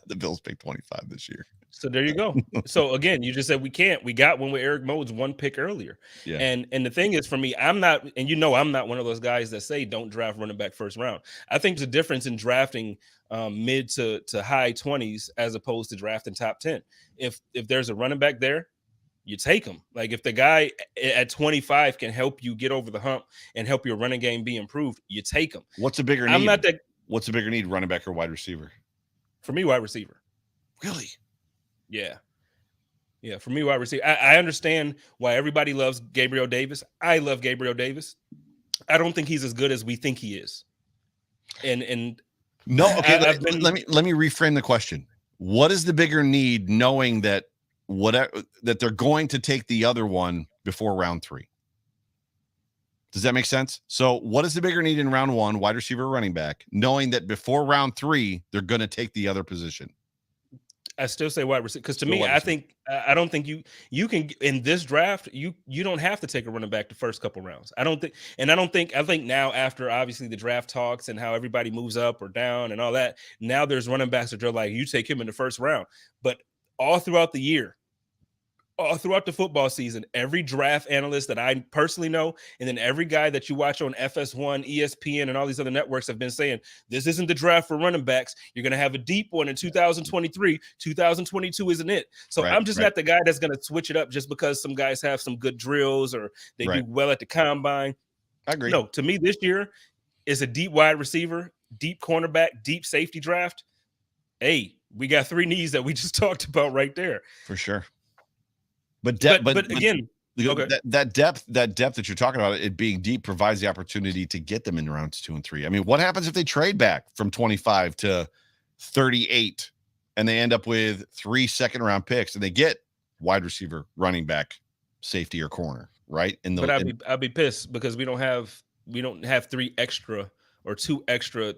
The Bills picked 25 this year. So there you go. So again, you just said we can't. We got one with Eric Moulds 1 pick earlier. Yeah. And the thing is, for me, I'm not one of those guys that say don't draft running back 1st round. I think there's a difference in drafting mid to high 20s as opposed to drafting top 10. If there's a running back there, you take him. Like, if the guy at 25 can help you get over the hump and help your running game be improved, you take him. What's a bigger need? What's a bigger need, running back or wide receiver? For me, wide receiver. Really? Yeah. Yeah, for me, wide receiver. I understand why everybody loves Gabriel Davis. I love Gabriel Davis. I don't think he's as good as we think he is. And no, okay. Let me reframe the question. What is the bigger need, knowing that that they're going to take the other one before round 3? Does that make sense? So what is the bigger need in round 1, wide receiver or running back, knowing that before round 3, they're going to take the other position? I still say wide receiver because to Still me, wide receiver. I don't think you can in this draft you don't have to take a running back the first couple rounds. I think now after obviously the draft talks and how everybody moves up or down and all that, now there's running backs that are like you take him in the first round, but all throughout the year, all throughout the football season, every draft analyst that I personally know, and then every guy that you watch on FS1, ESPN, and all these other networks have been saying, this isn't the draft for running backs. You're going to have a deep one in 2023. 2022 isn't it. So Right, I'm just not the guy that's going to switch it up just because some guys have some good drills or they do well at the combine. I agree. No, to me, this year is a deep wide receiver, deep cornerback, deep safety draft. Hey, we got 3 needs that we just talked about right there. For sure. But again, okay. that depth that you're talking about, it being deep, provides the opportunity to get them in rounds 2 and 3. I mean, what happens if they trade back from 25 to 38 and they end up with 3 second-round picks and they get wide receiver, running back, safety, or corner, right? But I'd be pissed because we don't have 3 extra or 2 extra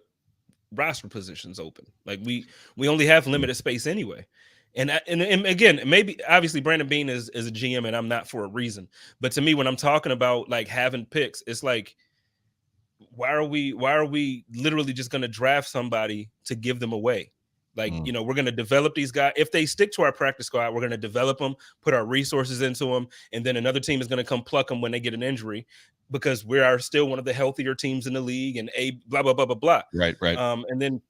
roster positions open. Like we only have limited space anyway. And again, maybe obviously Brandon Beane is a GM and I'm not for a reason. But to me, when I'm talking about like having picks, it's like, why are we literally just going to draft somebody to give them away? Like, we're going to develop these guys. If they stick to our practice squad, we're going to develop them, put our resources into them. And then another team is going to come pluck them when they get an injury because we are still one of the healthier teams in the league and blah, blah, blah, blah, blah. Right. And then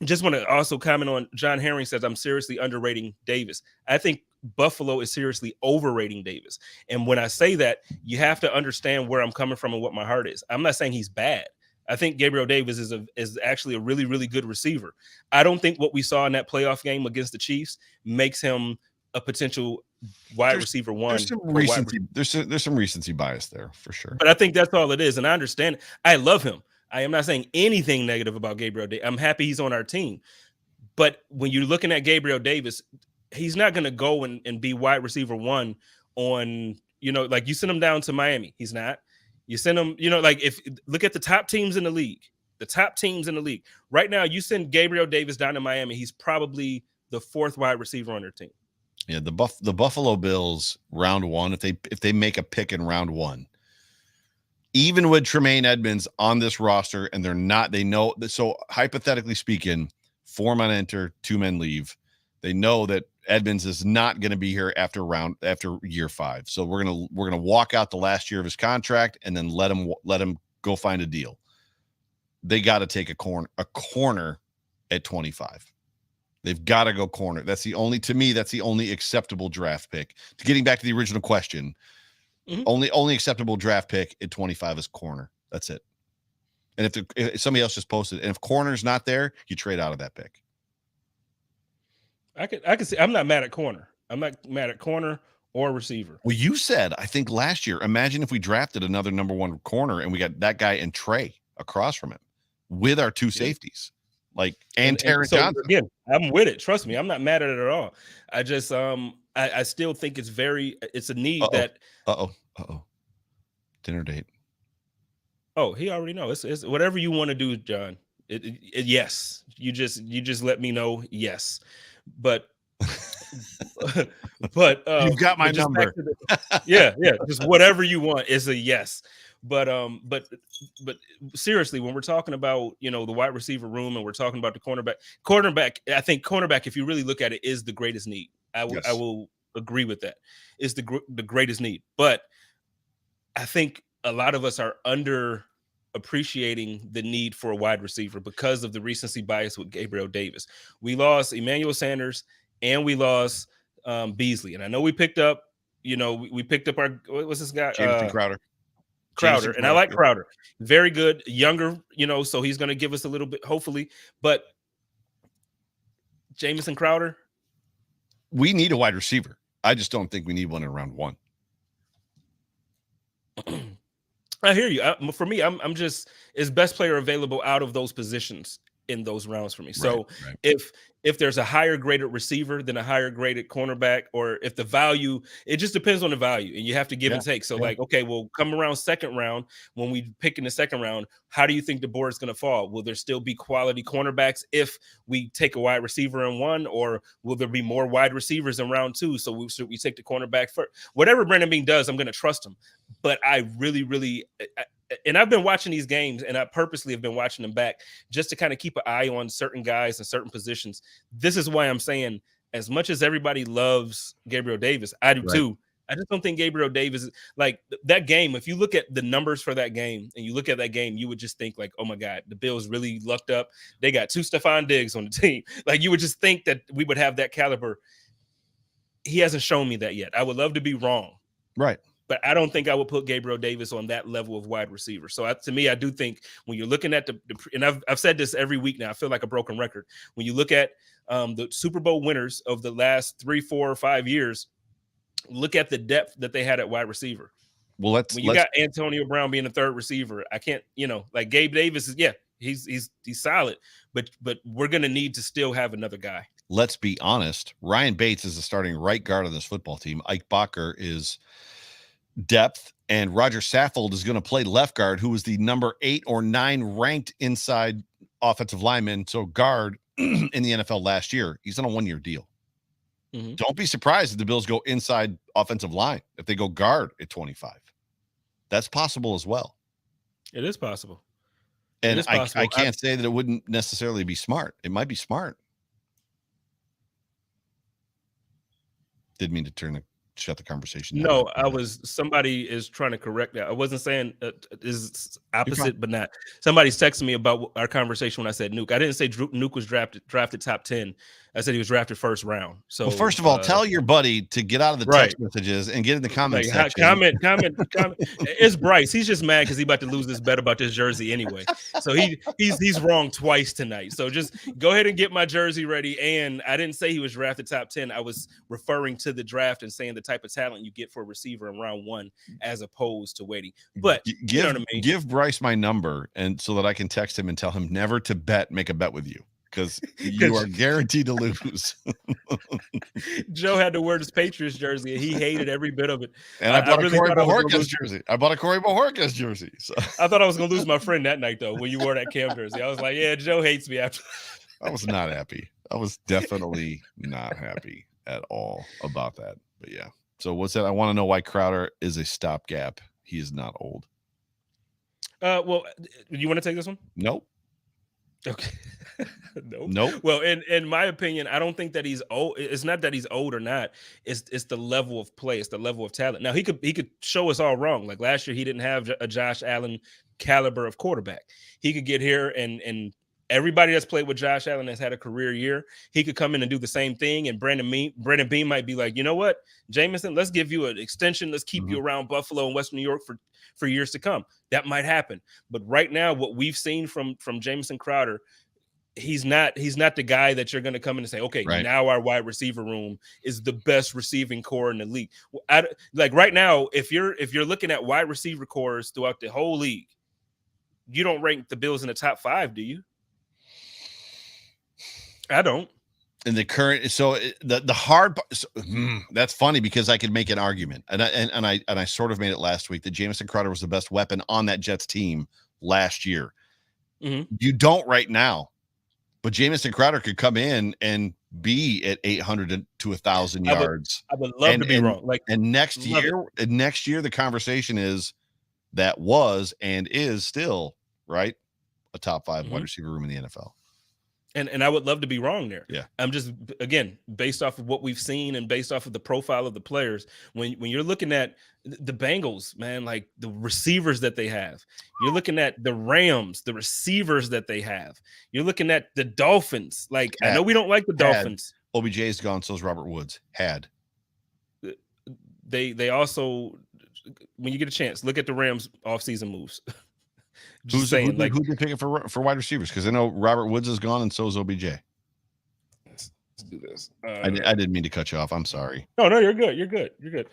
just want to also comment on John Herring says, I'm seriously underrating Davis. I think Buffalo is seriously overrating Davis. And when I say that, you have to understand where I'm coming from and what my heart is. I'm not saying he's bad. I think Gabriel Davis is actually a really, really good receiver. I don't think what we saw in that playoff game against the Chiefs makes him a potential wide receiver one. There's some recency bias there for sure. But I think that's all it is. And I understand. I love him. I am not saying anything negative about Gabriel Davis. I'm happy he's on our team. But when you're looking at Gabriel Davis, he's not going to go and be wide receiver one on, like you send him down to Miami. He's not. You send him, like if look at the top teams in the league, right now, you send Gabriel Davis down to Miami. He's probably the 4th wide receiver on their team. Yeah. The Buffalo Bills round 1, if they make a pick in round 1, even with Tremaine Edmonds on this roster, and they know that. So hypothetically speaking, 4 men enter, 2 men leave. They know that Edmonds is not going to be here after year 5. So we're gonna walk out the last year of his contract and then let him go find a deal. They got to take a corner at 25. They've got to go corner. That's the only acceptable draft pick. Getting back to the original question. Mm-hmm. Only acceptable draft pick at 25 is corner. That's it. And if somebody else just posted, and if corner's not there, you trade out of that pick. I can see. I'm not mad at corner. I'm not mad at corner or receiver. Well, you said, I think last year, imagine if we drafted another number 1 corner and we got that guy and Trey across from him with our 2 safeties, and Terrence Johnson. Again, I'm with it. Trust me, I'm not mad at it at all. I just I still think it's a need that. Dinner date. Oh, he already knows. It's whatever you want to do, John. Yes, you just let me know. Yes, but you've got my number. Yeah, just whatever you want is a yes. But seriously, when we're talking about the wide receiver room and we're talking about the cornerback, I think cornerback, if you really look at it, is the greatest need. I will agree with that. Is the greatest need, but I think a lot of us are under appreciating the need for a wide receiver because of the recency bias with Gabriel Davis. We lost Emmanuel Sanders and we lost Beasley. And I know we picked up, we picked up what's this guy? Jameson Crowder. And I like Crowder. Very good, younger, so he's going to give us a little bit, hopefully. But Jameson Crowder. We need a wide receiver. I just don't think we need one in round 1. I hear you. For me, I'm just is best player available out of those positions in those rounds for me. Right, So right. if there's a higher graded receiver than a higher graded cornerback, or if the value, it just depends on the value, and you have to give Yeah, and take. So yeah. like, okay, well, come around second round, when we pick in the second round, how do you think the board is going to fall? Will there still be quality cornerbacks if we take a wide receiver in one, or will there be more wide receivers in round two? So we take the cornerback first. Whatever Brandon Beane does, I'm going to trust him. But I really, and I've been watching these games, and I purposely have been watching them back just to kind of keep an eye on certain guys and certain positions. This is why I'm saying, as much as everybody loves Gabriel Davis, I do Right. too. I just don't think Gabriel Davis, like that game, if you look at the numbers for that game and you look at that game, you would just think like, oh my God, the Bills really lucked up. They got 2 Stephon Diggs on the team. Like, you would just think that we would have that caliber. He hasn't shown me that yet. I would love to be wrong. Right. But I don't think I would put Gabriel Davis on that level of wide receiver. So to me, I do think when you're looking at and I've said this every week now, I feel like a broken record. When you look at the Super Bowl winners of the last 3, 4, or 5 years, look at the depth that they had at wide receiver. Well, when you got Antonio Brown being the third receiver, I can't, like Gabe Davis is, he's solid, but we're gonna need to still have another guy. Let's be honest. Ryan Bates is the starting right guard on this football team. Ike Bacher is depth, and Roger Saffold is going to play left guard, who was the number 8 or 9 ranked inside offensive lineman, so guard in the NFL last year. He's on a 1-year deal. Mm-hmm. Don't be surprised if the Bills go inside offensive line, if they go guard at 25. That's possible as well. It is possible. And I can't say that it wouldn't necessarily be smart. It might be smart. Didn't mean to shut the conversation down. No, somebody is trying to correct that. I wasn't saying is opposite, but not. Somebody's texting me about our conversation when I said Nuke. I didn't say Nuke was drafted top 10. I said he was drafted first round. So, well, first of all, tell your buddy to get out of the text messages and get in the comment section. Comment. It's Bryce. He's just mad because he's about to lose this bet about this jersey anyway. So he's wrong twice tonight. So just go ahead and get my jersey ready. And I didn't say he was drafted top 10. I was referring to the draft and saying the type of talent you get for a receiver in round 1 as opposed to waiting. But you know what I mean? Give Bryce my number and so that I can text him and tell him never to make a bet with you, because you are guaranteed to lose. Joe had to wear his Patriots jersey, and he hated every bit of it. And I bought a Corey Bojorquez jersey. I bought a Corey Bojorquez jersey. So I thought I was going to lose my friend that night, though, when you wore that Cam jersey. I was like, yeah, Joe hates me after. I was not happy. I was definitely not happy at all about that. But yeah. So what's that? I want to know why Crowder is a stopgap. He is not old. Well, you want to take this one? Nope. Okay. Nope. Well, in my opinion, I don't think that he's old. It's not that he's old or not. It's the level of play. It's the level of talent. Now he could show us all wrong. Like last year, he didn't have a Josh Allen caliber of quarterback. He could get here and everybody that's played with Josh Allen has had a career year. He could come in and do the same thing. And Brandon Beane might be like, you know what, Jameson, let's give you an extension. Let's keep you around Buffalo and Western New York for years to come. That might happen. But right now, what we've seen from Jamison Crowder, he's not the guy that you're going to come in and say, okay, now our wide receiver room is the best receiving core in the league. Like right now, if you're looking at wide receiver cores throughout the whole league, you don't rank the Bills in the top 5, do you? I don't. In the current, so the hard, that's funny because I could make an argument, and I sort of made it last week that Jamison Crowder was the best weapon on that Jets team last year. Mm-hmm. You don't right now, but Jamison Crowder could come in and be at 800 to 1,000 yards. I would love to be wrong. And next year, the conversation is that was and is still right a top 5 wide receiver room in the NFL. And I would love to be wrong there. Yeah. I'm just, again, based off of what we've seen and based off of the profile of the players, when you're looking at the Bengals, man, like the receivers that they have, you're looking at the Rams, the receivers that they have, you're looking at the Dolphins. Like, I know we don't like the Dolphins. OBJ is gone, so is Robert Woods. They also, when you get a chance, look at the Rams offseason moves. Who's they picking for wide receivers? Because I know Robert Woods is gone, and so is OBJ. Let's do this. I didn't mean to cut you off. I'm sorry. No, you're good. You're good.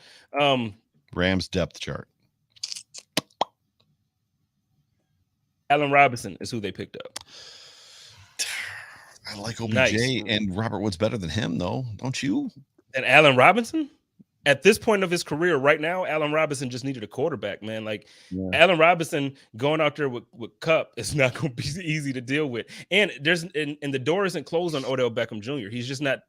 Rams depth chart. Allen Robinson is who they picked up. I like OBJ Nice. and Robert Woods better than him, though. Don't you? And Allen Robinson? At this point of his career right now, Allen Robinson just needed a quarterback, man. Like Yeah. Allen Robinson going out there with Cup is not going to be easy to deal with. And the door isn't closed on Odell Beckham Jr. He's just not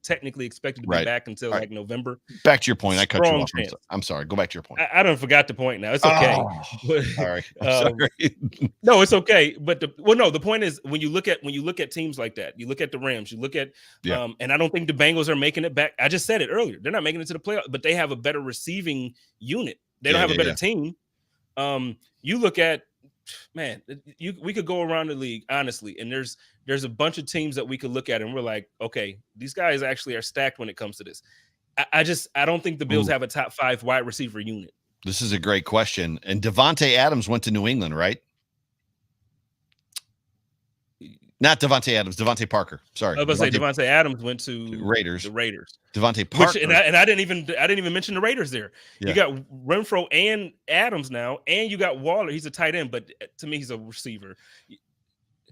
technically expected to be back until like November. Back to your point. I cut you off. Chance. I'm sorry. Go back to your point. I don't forgot the point now. It's okay. But, sorry. Sorry. No, it's okay. But the point is when you look at teams like that, you look at the Rams, you look at and I don't think the Bengals are making it back. I just said it earlier. They're not making it to the playoffs, but they have a better receiving unit. They don't have a better team. You look at we could go around the league honestly, and there's a bunch of teams that we could look at and we're like, okay, these guys actually are stacked when it comes to this. I don't think the Bills have a top 5 wide receiver unit. This is a great question. And Devontae Adams went to New England, right? Not Devontae Adams, Devontae Parker. Sorry. I was about to say Devontae Adams went to the Raiders. Devontae Parker. And I didn't even mention the Raiders there. Yeah. You got Renfro and Adams now, and you got Waller. He's a tight end, but to me, he's a receiver.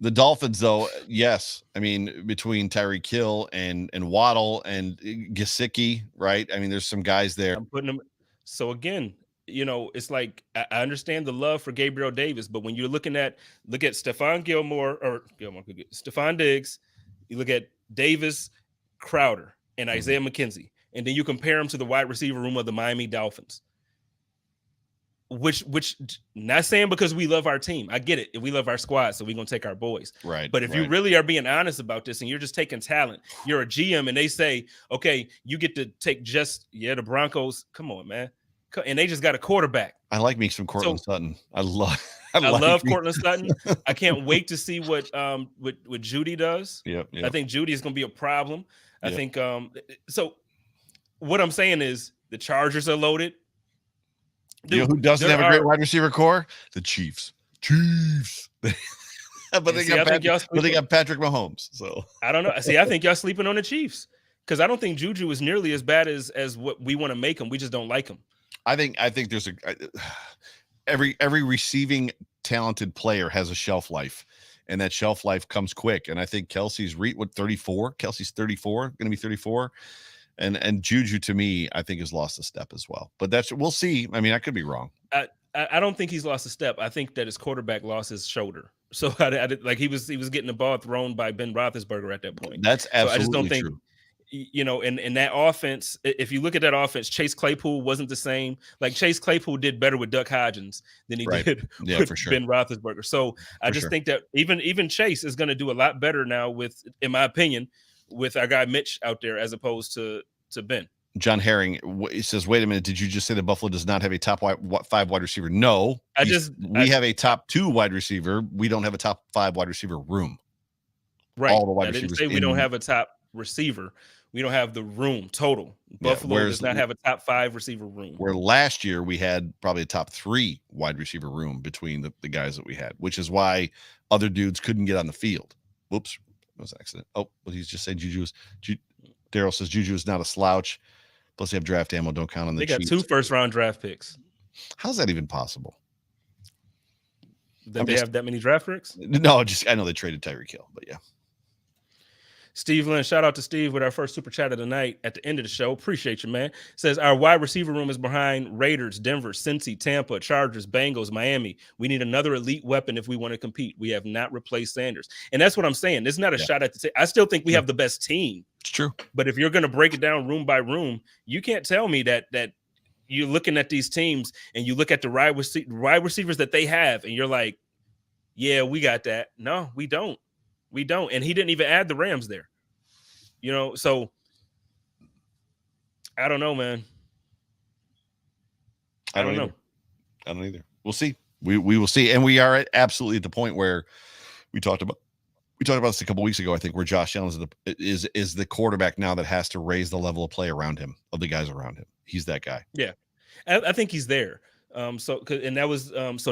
The Dolphins, though, yes. I mean, between Tyreek Hill and Waddle and Gesicki, right? I mean, there's some guys there. I'm putting them. So again, it's like I understand the love for Gabriel Davis, but when you're look at Stephon Diggs, you look at Davis, Crowder, and Isaiah McKenzie, and then you compare them to the wide receiver room of the Miami Dolphins. Which not saying because we love our team. I get it. We love our squad, so we're going to take our boys. Right. But if you really are being honest about this and you're just taking talent, you're a GM and they say, okay, you get to take the Broncos. Come on, man. And they just got a quarterback. I like me some Cortland Sutton. I love Cortland Sutton. I can't wait to see what Judy does. Yep. I think Judy is going to be a problem. I think so what I'm saying is the Chargers are loaded. Dude, you know who doesn't have a great wide receiver core? The Chiefs. but they got Patrick Mahomes. So I don't know. See, I think y'all sleeping on the Chiefs because I don't think Juju is nearly as bad as what we want to make him. We just don't like him. I think there's every receiving talented player has a shelf life, and that shelf life comes quick. And I think Kelsey's 34. Kelsey's 34, going to be 34. And Juju, to me, I think has lost a step as well. But we'll see. I mean, I could be wrong. I don't think he's lost a step. I think that his quarterback lost his shoulder. So like he was getting the ball thrown by Ben Roethlisberger at that point. That's absolutely I just don't think, true. In that offense, if you look at that offense, Chase Claypool wasn't the same. Like Chase Claypool did better with Duck Hodgins than he did with for sure. Ben Roethlisberger. So I just think that even Chase is going to do a lot better now in my opinion, with our guy Mitch out there as opposed to Ben. John Herring, he says, wait a minute, did you just say that Buffalo does not have a top 5 wide receiver? No. We have a top 2 wide receiver. We don't have a top 5 wide receiver room. Right. All the wide receivers. We don't have a top receiver. We don't have the room total. Buffalo does not have a top 5 receiver room. Where last year we had probably a top 3 wide receiver room between the guys that we had, which is why other dudes couldn't get on the field. Whoops. That was an accident. Oh, well, he's just saying Daryl says Juju is not a slouch. Plus, they have draft ammo. Don't count on the Chiefs. They got 2 first-round draft picks. How's that even possible? They have that many draft picks? No, I know they traded Tyreek Hill, but yeah. Steve Lynn, shout out to Steve with our first super chat of the night at the end of the show. Appreciate you, man. Says our wide receiver room is behind Raiders, Denver, Cincy, Tampa, Chargers, Bengals, Miami. We need another elite weapon if we want to compete. We have not replaced Sanders. And that's what I'm saying. This is not a shot at the I still think we have the best team. It's true. But if you're going to break it down room by room, you can't tell me that you're looking at these teams and you look at the wide receivers that they have and you're like, yeah, we got that. No, we don't. And he didn't even add the Rams there. So I don't know, man. I don't know. I don't either. We'll see. We will see. And we are absolutely at the point where we talked about this a couple weeks ago, I think, where Josh Allen is the quarterback now that has to raise the level of play around him, of the guys around him. He's that guy. Yeah. I think he's there. So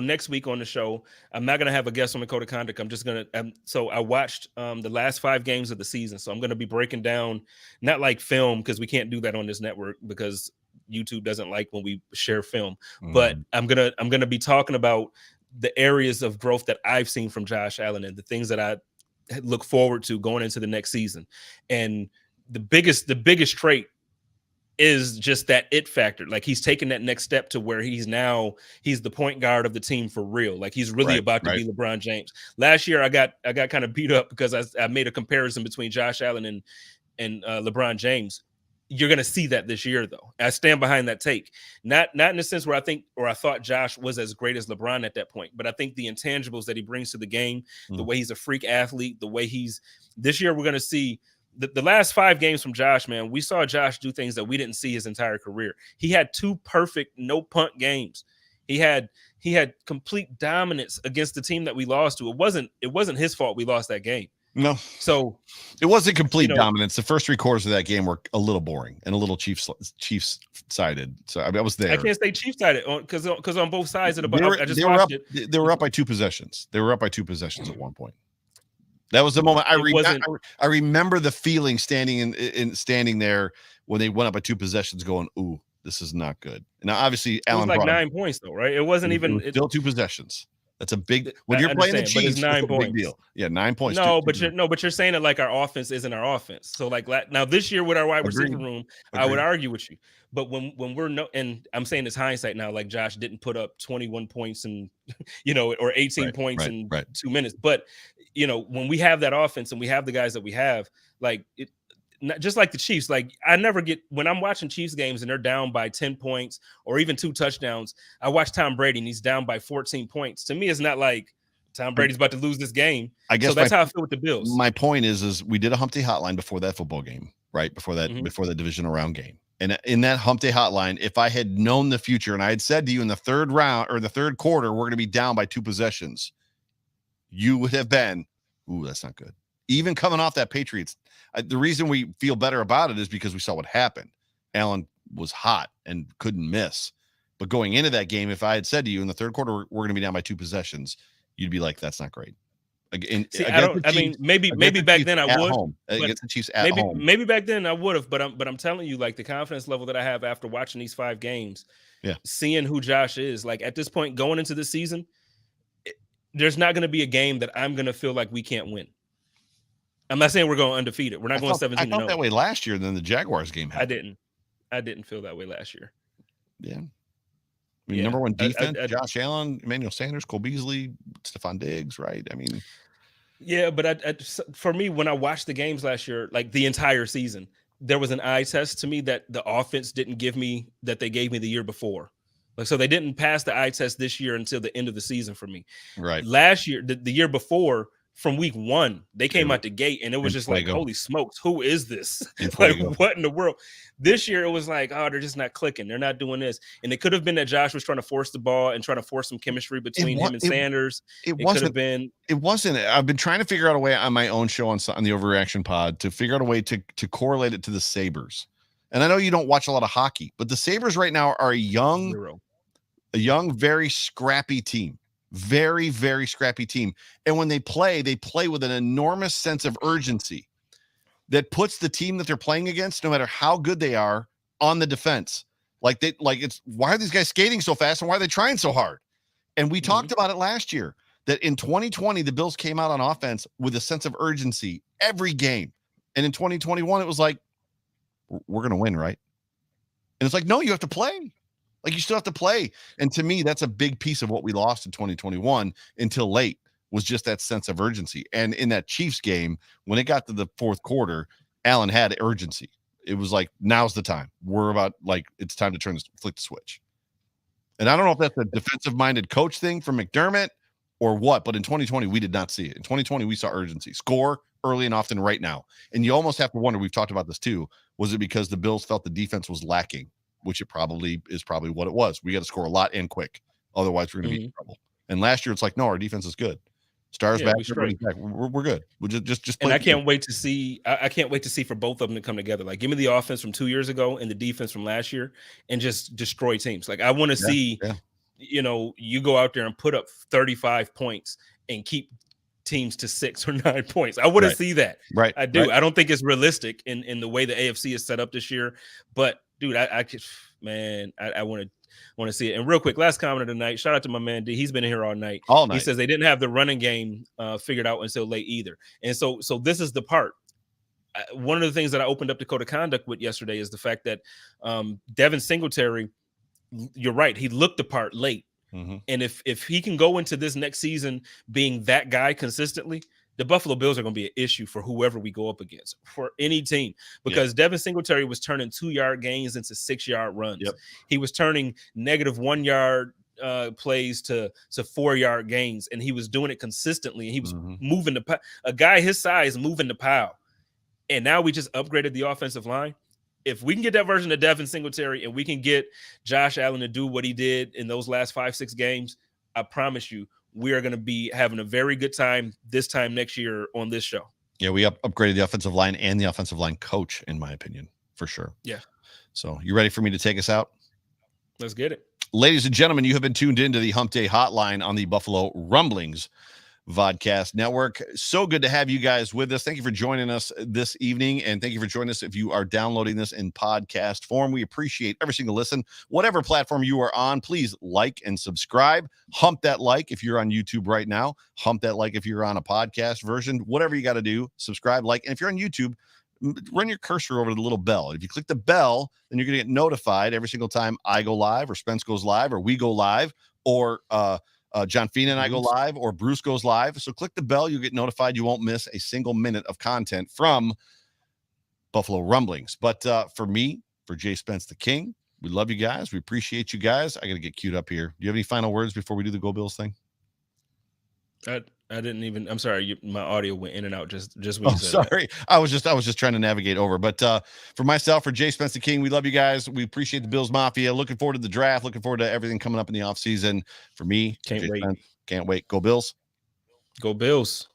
next week on the show, I'm not going to have a guest on the code of conduct. I'm just going to, so I watched the last 5 games of the season. So I'm going to be breaking down, not like film, because we can't do that on this network because YouTube doesn't like when we share film, but I'm going to be talking about the areas of growth that I've seen from Josh Allen and the things that I look forward to going into the next season. And the biggest trait is just that it factor. Like he's taken that next step to where he's the point guard of the team for real. Like he's really about to be LeBron James. Last year I got kind of beat up because I made a comparison between Josh Allen and LeBron James. You're going to see that this year, though. I stand behind that take. Not in the sense where I thought Josh was as great as LeBron at that point, but I think the intangibles that he brings to the game, the way he's a freak athlete, the way this year we're going to see the last 5 games from Josh, man. We saw Josh do things that we didn't see his entire career. He had 2 perfect no punt games. He had complete dominance against the team that we lost to. It wasn't his fault we lost that game. No. So it wasn't complete dominance. The first 3 quarters of that game were a little boring and a little Chiefs sided. So I was there. I can't say Chiefs sided because on both sides of the ball. They were up by 2 possessions. They were up by 2 possessions at one point. That was the moment I remember the feeling standing there when they went up by 2 possessions going, ooh, this is not good. Now, obviously, Allen brought 9 points though, right? It wasn't even still 2 possessions. That's a big when you're playing the Chiefs. 9 points. Big deal. Yeah, 9 points. But you're saying that like our offense isn't our offense. So like now this year with our wide receiver room, I would argue with you. But when we're and I'm saying it's hindsight now, like Josh didn't put up 21 points and or 18 points in 2 minutes. But when we have that offense and we have the guys that we have, like it. Not, just like the Chiefs, like I never get when I'm watching Chiefs games and they're down by 10 points or even 2 touchdowns. I watch Tom Brady and he's down by 14 points. To me, it's not like Tom Brady's about to lose this game. I guess so that's how I feel with the Bills. My point is we did a Hump Day Hotline before that football game, right? Before that divisional round game. And in that Hump Day Hotline, if I had known the future and I had said to you in the 3rd round or the 3rd quarter, we're going to be down by 2 possessions, you would have been, ooh, that's not good. Even coming off that Patriots, the reason we feel better about it is because we saw what happened. Allen was hot and couldn't miss. But going into that game, if I had said to you in the 3rd quarter, we're going to be down by 2 possessions, you'd be like, that's not great. Maybe back then I would. Against the Chiefs at home. Maybe back then I would have, but I'm telling you, like the confidence level that I have after watching these 5 games, seeing who Josh is, like at this point going into the season, there's not going to be a game that I'm going to feel like we can't win. I'm not saying we're going undefeated. We're not going 17-0. I felt that way last year. Then the Jaguars game happened. I didn't feel that way last year. Yeah. Number 1 defense, Josh Allen, Emmanuel Sanders, Cole Beasley, Stephon Diggs, right? Yeah, but for me, when I watched the games last year, like the entire season, there was an eye test to me that the offense didn't give me that they gave me the year before. Like, so they didn't pass the eye test this year until the end of the season for me. Right. Last year, the year before, from week 1, they came out the gate and it was just like, holy smokes, who is this? Like, what in the world? This year, it was like, oh, they're just not clicking. They're not doing this. And it could have been that Josh was trying to force the ball and trying to force some chemistry between him and Sanders. It could have been. It wasn't. I've been trying to figure out a way on my own show on the Overreaction Pod to figure out a way to correlate it to the Sabres. And I know you don't watch a lot of hockey, but the Sabres right now are a young, very scrappy team. Very, very scrappy team. And when they play with an enormous sense of urgency that puts the team that they're playing against, no matter how good they are, on the defense. Why are these guys skating so fast and why are they trying so hard? And we talked about it last year that in 2020, the Bills came out on offense with a sense of urgency every game. And in 2021, it was like, we're going to win, right? And it's like, no, you have to play. Like, you still have to play. And to me, that's a big piece of what we lost in 2021 until late, was just that sense of urgency. And in that Chiefs game, when it got to the 4th quarter, Allen had urgency. It was like, now's the time. It's time to flick the switch. And I don't know if that's a defensive-minded coach thing from McDermott or what, but in 2020, we did not see it. In 2020, we saw urgency. Score early and often right now. And you almost have to wonder, we've talked about this too, was it because the Bills felt the defense was lacking? Which it probably what it was. We got to score a lot and quick. Otherwise, we're going to be in trouble. And last year, it's like, no, our defense is good. Stars back, we're good. We'll just play. And I can't wait to see. I can't wait to see for both of them to come together. Like, give me the offense from 2 years ago and the defense from last year, and just destroy teams. Like, I want to see, you go out there and put up 35 points and keep teams to 6 or 9 points. I want to see that. Right. I do. Right. I don't think it's realistic in the way the AFC is set up this year, but dude, I want to. want to see it. And real quick, last comment of the night. Shout out to my man D. He's been here all night. All night. He says they didn't have the running game figured out until late either. And so this is the part. One of the things that I opened up the code of conduct with yesterday is the fact that Devin Singletary, you're right, he looked the part late. Mm-hmm. And if he can go into this next season being that guy consistently, the Buffalo Bills are going to be an issue for whoever we go up against, for any team, because Devin Singletary was turning 2-yard gains into 6-yard runs. Yep. He was turning negative 1-yard plays to 4-yard gains, and he was doing it consistently. And he was moving a guy his size moving the pile. And now we just upgraded the offensive line. If we can get that version of Devin Singletary and we can get Josh Allen to do what he did in those last 5-6 games, I promise you, we are going to be having a very good time this time next year on this show. Yeah, we upgraded the offensive line and the offensive line coach, in my opinion, for sure. Yeah. So you ready for me to take us out? Let's get it. Ladies and gentlemen, you have been tuned into the Hump Day Hotline on the Buffalo Rumblings Vodcast Network. So good to have you guys with us. Thank you for joining us this evening, and thank you for joining us if you are downloading this in podcast form. We appreciate every single listen. Whatever platform you are on, please like and subscribe. Hump that like if you're on YouTube right now. Hump that like if you're on a podcast version. Whatever you got to do, subscribe, like. And if you're on YouTube, run your cursor over to the little bell. If you click the bell, then you're going to get notified every single time I go live, or Spence goes live, or we go live, or John Fina and I go live, or Bruce goes live. So click the bell. You'll get notified. You won't miss a single minute of content from Buffalo Rumblings. But for me, for Jay Spence the King, we love you guys. We appreciate you guys. I got to get queued up here. Do you have any final words before we do the Go Bills thing? I didn't even. I'm sorry. My audio went in and out. Just when you said sorry. that. I was just trying to navigate over. But for myself, for Jay Spence the King, we love you guys. We appreciate the Bills Mafia. Looking forward to the draft. Looking forward to everything coming up in the offseason. For me, can't wait. Spence, can't wait. Go Bills. Go Bills.